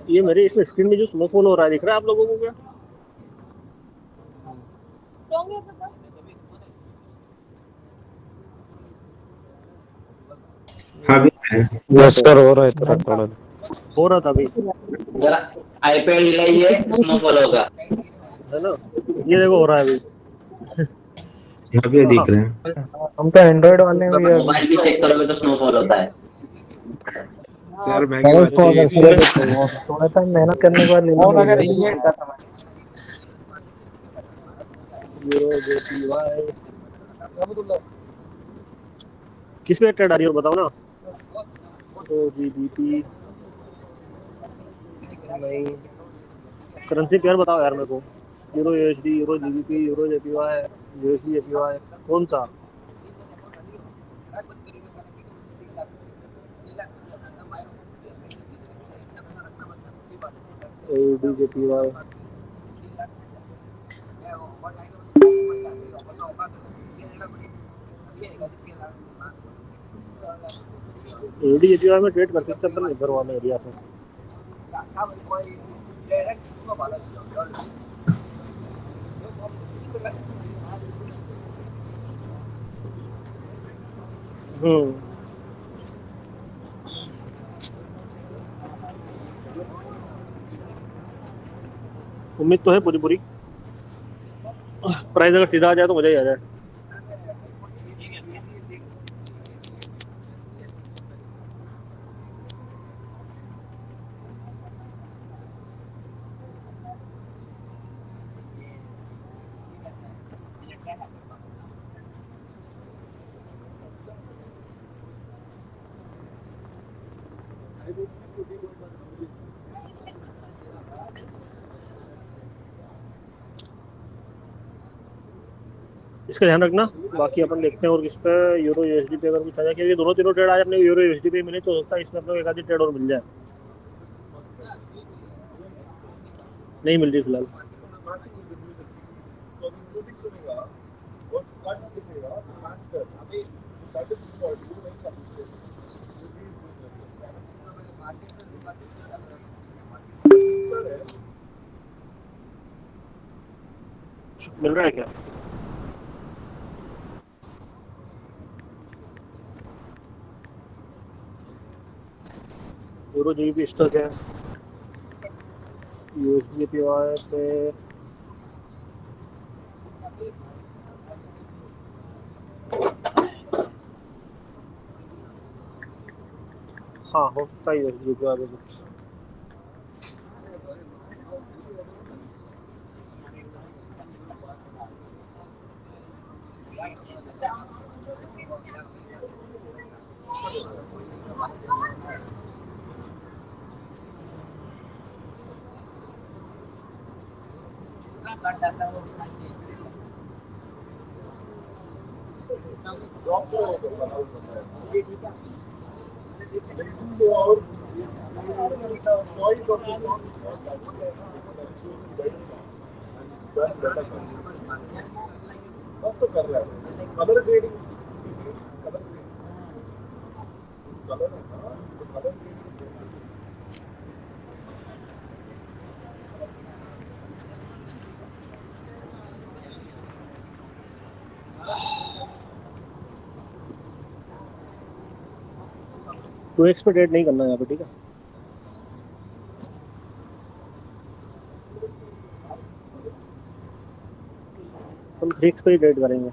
ये मेरे इसमें स्क्रीन में जो स्नोफॉल हो रहा है दिख रहा है आप लोगों को क्या? हाँ यस सर हो रहा है थोड़ा थोड़ा हो रहा था अभी। जरा आईपैड हिलाइए, स्नोफॉल होगा। है ना, ये देखो हो रहा है अभी। यहाँ पे दिख रहे हैं। हम तो एंड्रॉइड वाले में भी मोबाइल भी चेक करोगे तो स्नोफॉल होता है। सर महंगी बात है। थोड़ा सा मेहनत करने के बाद लेना किस पे ट्रेड आ रही है बताओ ना। तो GBP नहीं, करेंसी पेयर बताओ यार मेरे को। Euro USD, euro GBP, euro JPY, USD JPY, कौन सा? AUD JPY, AUD JPY में ट्रेड कर सकते हैं अपन इधर वाले एरिया से। उम्मीद तो है पूरी पूरी प्राइस अगर सीधा आ जाए तो मजा ही आ जाए। इसका ध्यान रखना। बाकी अपन देखते हैं और किस पे यूरो USD पे अगर कुछ आ जाए, क्योंकि दोनों तीनों ट्रेड आज अपने यूरो USD पे मिले तो हो सकता है इसमें अपने एक आधी ट्रेड और मिल जाए। नहीं मिल रही फिलहाल। मिल रहा है क्या? यूरो GBP स्टॉक है, USD JPY पे हाँ हो सकता है USD JPY पे कुछ। 2x पे ट्रेड नहीं करना है यहाँ पे, ठीक है। हम 3x पे ही ट्रेड करेंगे।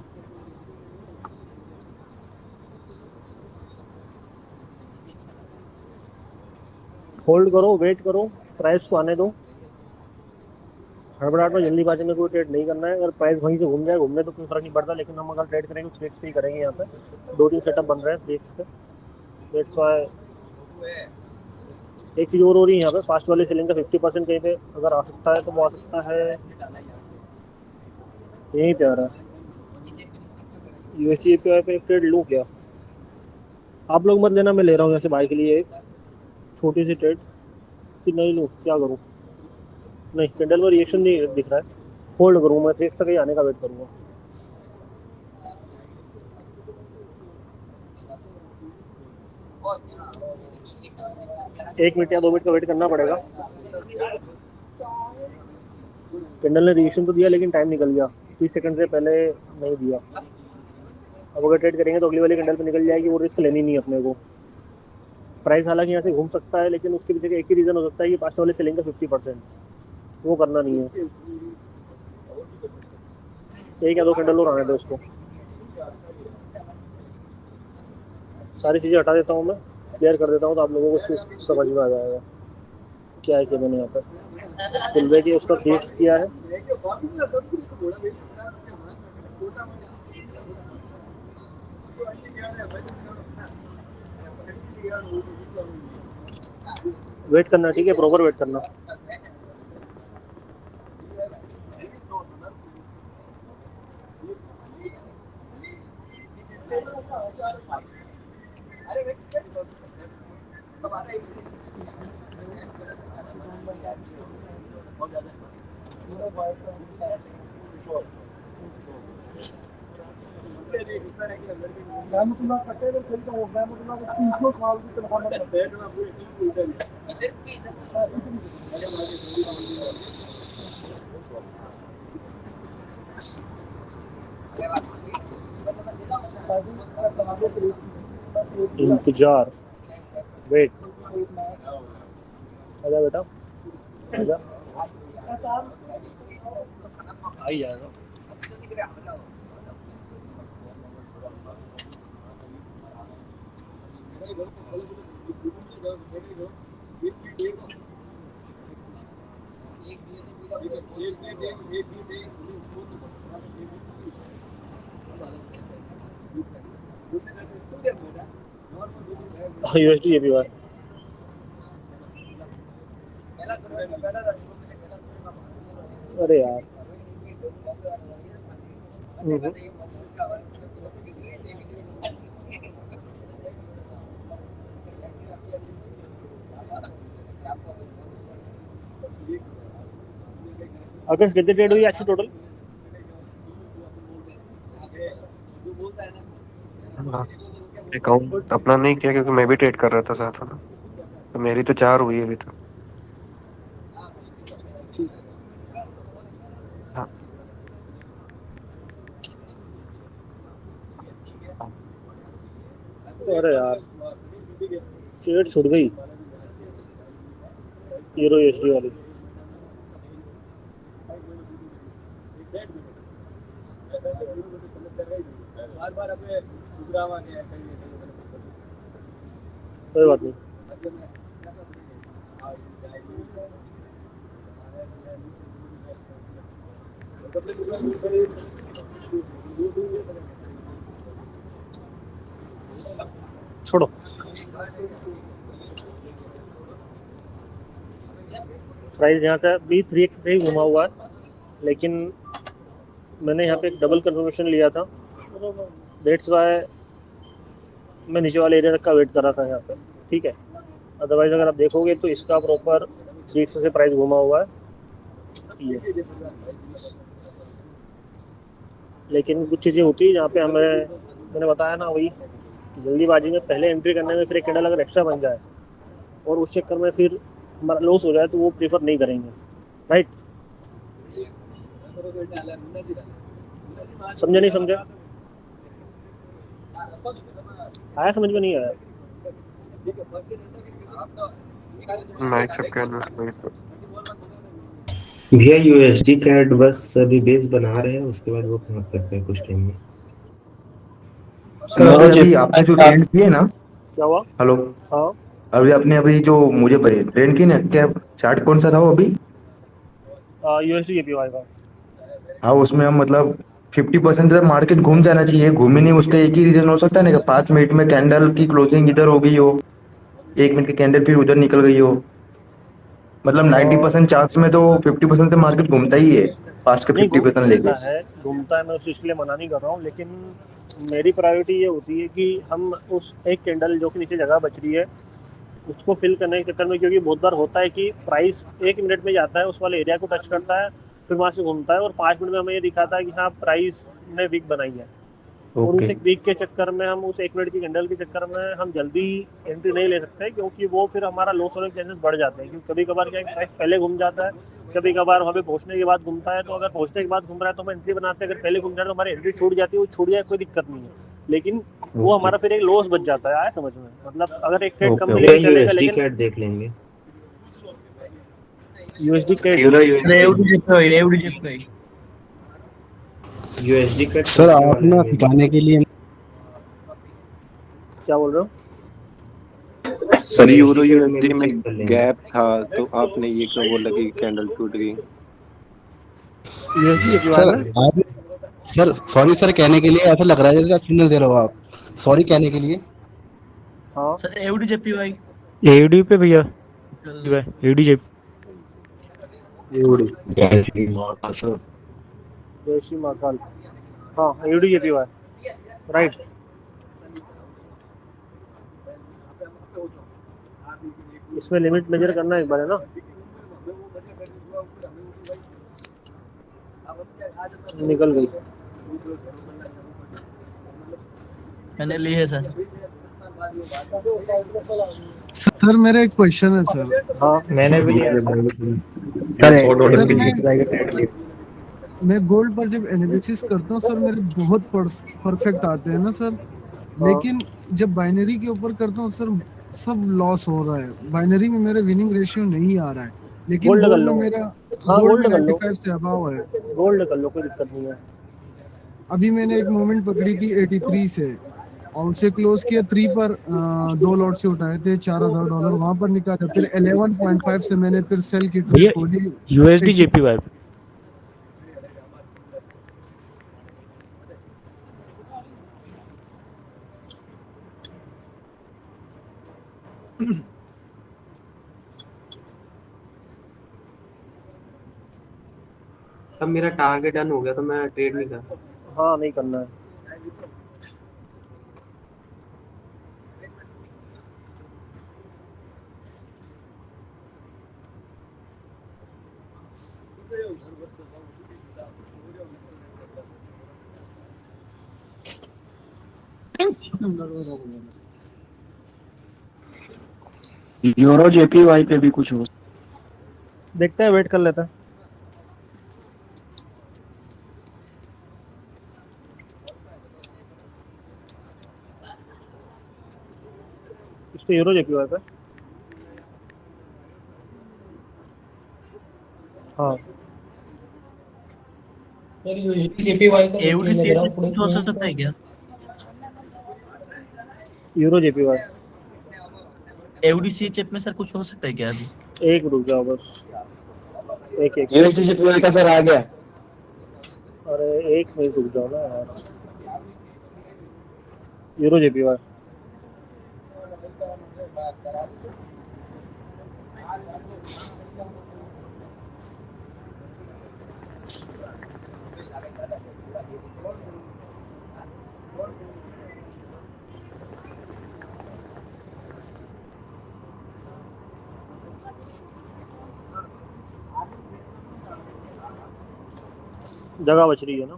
होल्ड करो, वेट करो, प्राइस को आने दो। हड़बड़ाहट में जल्दीबाजी में कोई ट्रेड नहीं करना है। अगर प्राइस वहीं से घूम जाए, घूमने तो कोई फर्क नहीं पड़ता, लेकिन हम अगर ट्रेड करेंगे 3x पे ही करेंगे। यहाँ पे 2-3 सेटअप बन रहे हैं 3x पे। दैट्स व्हाई एक चीज़ और हो रही है यहाँ पे, फास्ट वाली सेलिंग का 50% कहीं पे अगर आ सकता है तो वो आ सकता है यहीं पे आ रहा है। USD APY पे एक ट्रेड लूँ क्या? आप लोग मत लेना, मैं ले रहा हूँ यहाँ से बाय के लिए एक छोटी सी ट्रेड। कि नहीं लूँ, क्या करूँ? नहीं, कैंडल में रिएक्शन नहीं दिख रहा है, होल्ड करूँ मैं 3x तक ही आने का वेट करूँगा। एक मिनट या 2 मिनट का वेट करना पड़ेगा। कैंडल ने रिएक्शन तो दिया लेकिन टाइम निकल गया, 30 सेकंड से पहले नहीं दिया। अब अगर ट्रेड करेंगे तो अगली वाली कैंडल पे निकल जाएगी, वो रिस्क लेनी नहीं अपने को। प्राइस हालांकि यहाँ से घूम सकता है, लेकिन उसके पीछे एक ही रीज़न हो सकता है कि पास्ट वाले सेलिंग का 50%, वो करना नहीं है। एक या 2 कैंडल और आने दो उसको। सारी चीज़ें हटा देता हूँ मैं, क्लियर कर देता हूँ, तो आप लोगों को समझ में आ जाएगा क्या है कि मैंने यहाँ पे फुलवे की उसका 3x किया है। वेट करना, ठीक है, प्रॉपर वेट करना। इंतजार, वेट, आजा बेटा, आजा, आ ही जाएगा। USD APY अरे यार, अगस्त कितनी ट्रेड हुई अच्छी टोटल? अकाउंट अपना नहीं किया क्योंकि मैं भी ट्रेड कर रहा था साथ में, तो मेरी तो 4 हुई है अभी तक। हाँ। अरे यार, ट्रेड छूट गई यूरो USD वाली। कोई बात नहीं, छोड़ो। प्राइस यहाँ से अभी 3x से ही घुमा हुआ है, लेकिन मैंने यहाँ पे एक डबल कंफर्मेशन लिया था, दैट्स व्हाई मैं नीचे वाले एरिया तक का वेट कर रहा था यहाँ पे, ठीक है। अदरवाइज अगर आप देखोगे तो इसका प्रॉपर 3x से प्राइस घुमा हुआ है ये। लेकिन कुछ चीज़ें होती है जहाँ पे हमें, मैंने बताया ना वही, जल्दीबाजी में पहले एंट्री करने में फिर एक कैंडल अगर एक्स्ट्रा बन जाए और उस चक्कर में फिर हमारा लॉस हो जाए तो वो प्रीफर नहीं करेंगे, राइट? समझे नहीं समझे? आया समझ में नहीं आया? मैं एक्सेप्ट कर लूँ। भैया यूएसडी कैड बस अभी बेस बना रहे हैं, उसके बाद वो पहुंच सकता है कुछ टाइम में। सर अभी आपने जो ट्रेंड किए ना, क्या हुआ? हेलो, हाँ अभी आपने अभी जो मुझे ट्रेंड की ना, क्या चार्ट कौन सा था वो अभी? यूएसडी जेपीवाई का। हाँ, उसमें हम मतलब 50% तक मार्केट घूम जाना चाहिए, घूमी नहीं, उसका एक ही रीजन हो सकता है ना कि 5 मिनट में कैंडल की क्लोजिंग इधर हो गई हो, 1 मिनट की कैंडल फिर उधर निकल गई हो। मतलब 90% चांस में तो 50% तक मार्केट घूमता ही है, फास्ट का नहीं 50% लेके। घूमता है, मैं उस चीज़ के लिए मना नहीं कर रहा हूँ, लेकिन मेरी प्रायोरिटी ये होती है कि हम उस एक कैंडल जो कि नीचे जगह बच रही है उसको फिल करने के चक्कर में, क्योंकि बहुत बार होता है कि प्राइस 1 मिनट में जाता है, उस वाले एरिया को टच करता है, फिर वहाँ से घूमता है और 5 मिनट में हमें ये दिखाता है कि हाँ प्राइस ने वीक बनाई है। और उस एक वीक के चक्कर में हम उस 1 मिनट की कैंडल के चक्कर में हम जल्दी एंट्री नहीं ले सकते, क्योंकि वो फिर हमारा लॉस होने के चांसेस बढ़ जाते हैं। क्योंकि कभी कभार क्या है, प्राइस पहले घूम जाता है, कभी कभार वहाँ पे पहुँचने के बाद घूमता है। तो अगर पहुँचने के बाद घूम रहा है तो हम एंट्री बनाते हैं, अगर पहले घूम जाए तो हमारी एंट्री छूट जाती है, वो छूट जाए कोई दिक्कत नहीं है, लेकिन वो हमारा फिर एक लॉस बच जाता है। आया समझ में? मतलब अगर एक ट्रेड कम लेके चलेगा, लेकिन कैड देख लेंगे। USD CAD USD CAD sir आपने बताने के लिए क्या बोल रहे हो? सर यूरो यूएसडी में गैप था तो आपने ये क्यों बोला कि कैंडल टूट गई? सर सॉरी सर कहने के लिए ऐसा लग रहा है जैसे सिग्नल दे रहे हो आप, सॉरी कहने के लिए। हाँ सर एवडीजेपीवाई एडी पे भैया, एडीजेपी जयश्री महाकाल, हाँ एडीजेपीवाई राइट। इसमें लिमिट मेजर करना एक बार है ना। निकल गई, मैंने ली है सर। सर मेरा एक क्वेश्चन है सर। हाँ मैंने भी लिया मैं गोल्ड पर जब एनालिसिस करता हूँ सर, मेरे बहुत परफेक्ट आते हैं ना सर, लेकिन जब बाइनरी के ऊपर करता हूँ सर सब लॉस हो रहा है। बाइनरी में मेरा विनिंग रेशियो नहीं आ रहा है, लेकिन गोल्ड कर गोल्ड लो। में मेरा हाँ गोल्ड कर लो, 95 से अबव है। गोल्ड कर लो, कोई दिक्कत नहीं है। अभी मैंने एक मोमेंट पकड़ी थी 83 से और उसे क्लोज किया 3 पर, 2 लॉट से उठाए थे $4000, वहां पर निकाला, फिर 11.5 से मैंने फिर सेल की ट्रेड खोली यूएसडी जेपीवाई। सब मेरा टारगेट डन हो गया तो मैं ट्रेड नहीं कर रहा। हाँ नहीं करना है। यूरो जेपीवाई पे भी कुछ हो, देखते हैं, वेट कर लेते हैं। इस पे यूरो जेपीवाई पे हाँ एवडीसी कुछ हो सकता है क्या? यूरो जेपीवाई एवडीसी चिप में सर कुछ हो सकता है क्या अभी? एक रुक जाओ बस, एक यूएसडी जेपीवाई का सर आ गया। अरे एक मिनट रुक जाओ ना यार। यूरो जेपीवाई जगह बच रही है ना।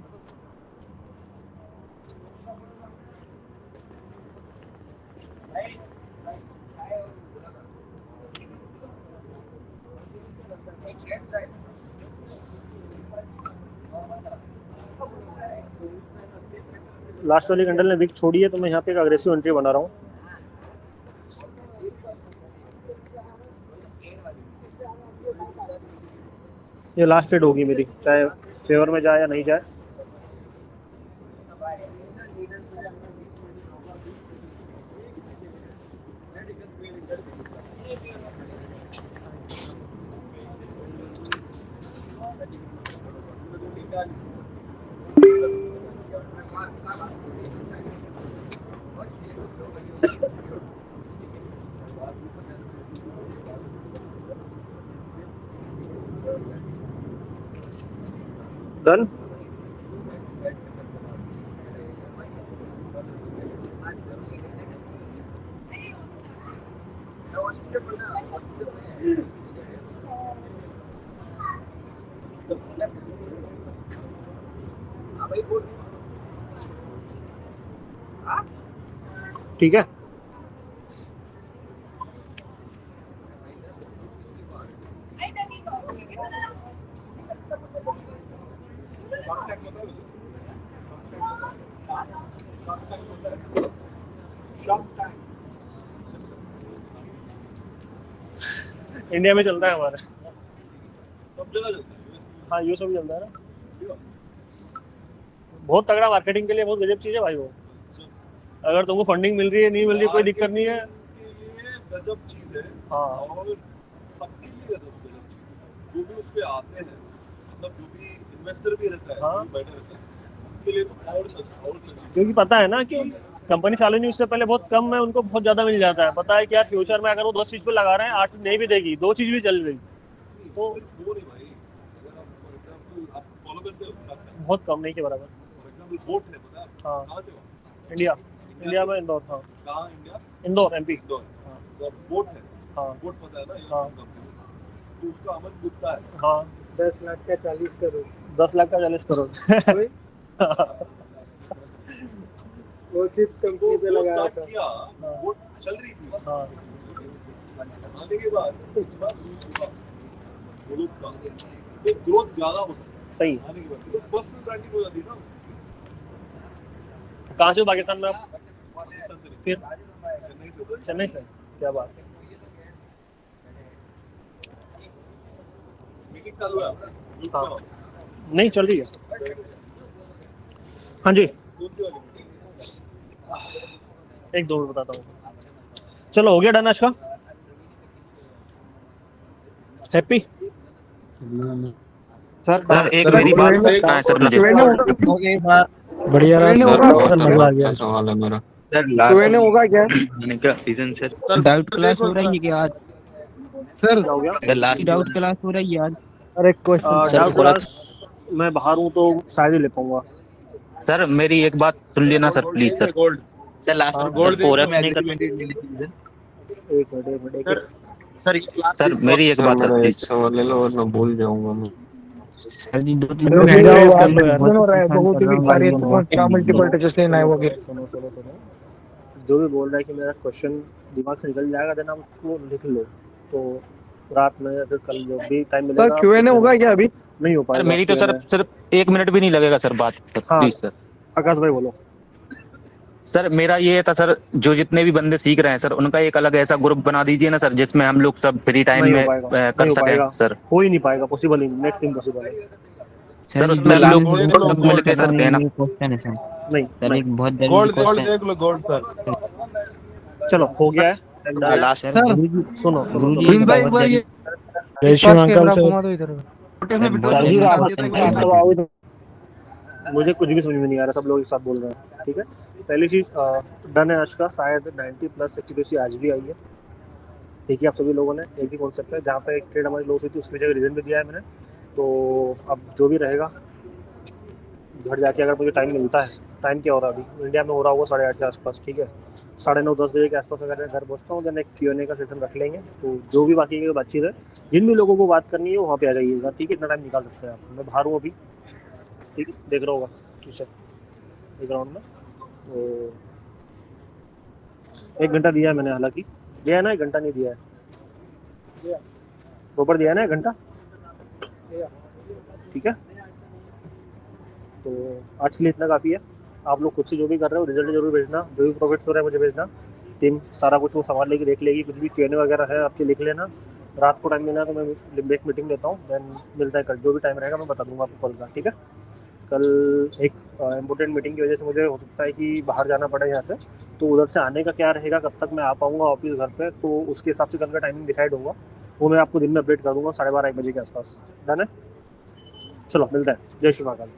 लास्ट वाली कैंडल ने विक छोड़ी है तो मैं यहाँ पे एक अग्रेसिव एंट्री बना रहा हूँ। ये लास्ट ट्रेड होगी मेरी, चाहे फेवर में जाए या नहीं जाए। डन। ठीक है, इंडिया में चलता है हमारे। हाँ यूएस में भी चलता है ना, बहुत तगड़ा मार्केटिंग के लिए बहुत गजब चीज है भाई वो। अगर तुमको फंडिंग मिल रही है नहीं मिल रही है कोई दिक्कत नहीं है, गजब चीज है। हाँ और सबके लिए गजब चीज, जो भी उस पे आते हैं, मतलब जो भी इन्वेस्टर भी रहता है, हाँ। जो बैठे रहता है, उनके लिए तो और क्योंकि पता है ना कि कंपनी चालू नहीं उससे पहले बहुत कम है, उनको बहुत ज्यादा मिल जाता है। पता है कि यार फ्यूचर में अगर वो 10 चीज पे लगा रहे हैं 8 नहीं भी देगी, 2 चीज भी चल रही तो वो नहीं भाई। अगर आप फॉर एग्जांपल आप फॉलो करते हो बहुत कम नहीं के बराबर। फॉर एग्जांपल बोट है, पता है हाँ कहां से हो? इंडिया में इंदौर। हाँ कहां? India Indore MP. इंदौर। तो बोट है, हाँ बोट पता है ना, ये हाँ। कंपनी, तो उसका अमन गुप्ता है। हाँ 10 लाख का 40 करोड़ 10 लाख का 40 करोड़ वो चिप्स कंपनी पे लगाया स्टार्ट था। किया, बोट चल रही थी। हाँ आने के बाद वो लोग का एक ग्रोथ ज्यादा होता है सही। आने के बाद, तो पर्सनल ब्रांडिंग हो जाती है ना। कहाँ से हो पाकिस्तान में आप? फिर चेन्नई से। चेन्नई से, क्या बात है। मीटिंग चालू है हाँ नहीं चल रही है। हाँ जी कौन सी वाली? एक 2 मिनट बताता हूँ। चलो हो गया डन आज का। हैप्पी सर एक मेरी बात कहाँ है सर मुझे बढ़िया रहा सर, मजा आ गया। सवाल है मेरा Q&A होगा क्या? मैंने क्या सीजन सर डाउट क्लास हो रही है क्या आज? सर क्या हो गया? द लास्ट डाउट क्लास हो रही है आज? अरे क्वेश्चन सर, डाउट थोड़ा- क्लास मैं बाहर हूँ तो शायद ही ले पाऊंगा। सर मेरी एक बात सुन लेना sir please sir. Gold sir last हाँ, गोल्ड फोरम में नहीं कर एक मिनट सर मेरी एक बात सर प्लीज। सवाल ले लो और मैं भूल जाऊंगा मैं। सर जी 2-3 लोग मिनट encourage आप कर लो यार। बहुत हो रहा है, परेशान बहुत कर रहा ही हूँ सारे भाई, तो क्या मल्टीपल टचेस लेना है वो के। सुनो जो भी बोल रहा है कि मेरा क्वेश्चन दिमाग से निकल जाएगा देना उसको लिख लो, तो रात में या फिर कल जो भी टाइम सर मिलेगा। Q&A होगा क्या अभी? नहीं हो सर पाएगा मेरी तो सर सिर्फ 1 मिनट भी नहीं लगेगा सर बात हाँ। Please sir. आकाश भाई बोलो। सर मेरा ये था सर, जो जितने भी बंदे सीख रहे हैं सर उनका एक अलग ऐसा ग्रुप बना दीजिए ना सर, जिसमें हम लोग सब फ्री टाइम नहीं हो में पाएगा, कर नहीं हो सकें पाएगा सर। हो ही नहीं पाएगा, पॉसिबल ही नहीं, नेक्स्ट इम्पॉसिबल है। सर उसमें हम लोग सब मिलकर करते हैं ना। क्वेश्चन है सर। नहीं सर नहीं। एक बहुत जरूरी क्वेश्चन। देख लो गोल्ड सर। चलो हो गया है लास्ट सर सुनो गुरुजी एक भाई एक बार ये जय श्री अंकल सर। बहुत जरूरी क्वेश्चन है। मुझे कुछ भी समझ में नहीं आ रहा, सब लोग एक साथ बोल रहे हैं। ठीक है, पहली चीज डन है आज का, शायद 90+ एक्यूरेसी आज भी आई है। ठीक है, आप सभी लोगों ने एक ही कॉन्सेप्ट है, जहाँ पे एक ट्रेड हमारी लॉस हुई थी उसकी जगह रीजन भी दिया है मैंने। तो अब जो भी रहेगा घर जाके अगर मुझे टाइम मिलता है, टाइम क्या हो रहा है अभी इंडिया में, हो रहा होगा 8:30 के आसपास। ठीक है, 9:30-10 बजे के आसपास अगर मैं घर पहुँचता हूँ देन एक Q&A का सेशन रख लेंगे। तो जो भी बाकी की बातचीत है, जिन भी लोगों को बात करनी है वहाँ पे आ जाइएगा। ठीक है, इतना टाइम निकाल सकते हैं आप। मैं बाहर हूँ अभी, ठीक है, देख रहा होगा ठीक है ग्राउंड में। तो 1 घंटा दिया है मैंने, हालांकि दिया है ना, 1 घंटा नहीं दिया है, प्रॉपर दिया है ना 1 घंटा। ठीक है, तो आज के लिए इतना काफ़ी है। आप लोग खुद से जो भी कर रहे हो रिजल्ट जरूर भेजना, जो भी प्रॉफिट्स हो रहा है मुझे भेजना। टीम सारा कुछ वो संभाल लेगी, देख लेगी। कुछ भी Q&A वगैरह है आपके लिख लेना। रात को टाइम मिला तो मैं एक मीटिंग देता हूँ, देन मिलता है कल। जो भी टाइम रहेगा मैं बता दूंगा आपको कल का, ठीक है। कल एक इम्पोर्टेंट मीटिंग की वजह से मुझे हो सकता है कि बाहर जाना पड़े यहाँ से, तो उधर से आने का क्या रहेगा, कब तक मैं आ पाऊँगा ऑफिस घर पे, तो उसके हिसाब से कल का टाइमिंग डिसाइड होगा। वो मैं आपको दिन में अपडेट कर दूंगा 12:30 1 बजे के आसपास। डन है, चलो मिलता है। जय श्री महाकाल।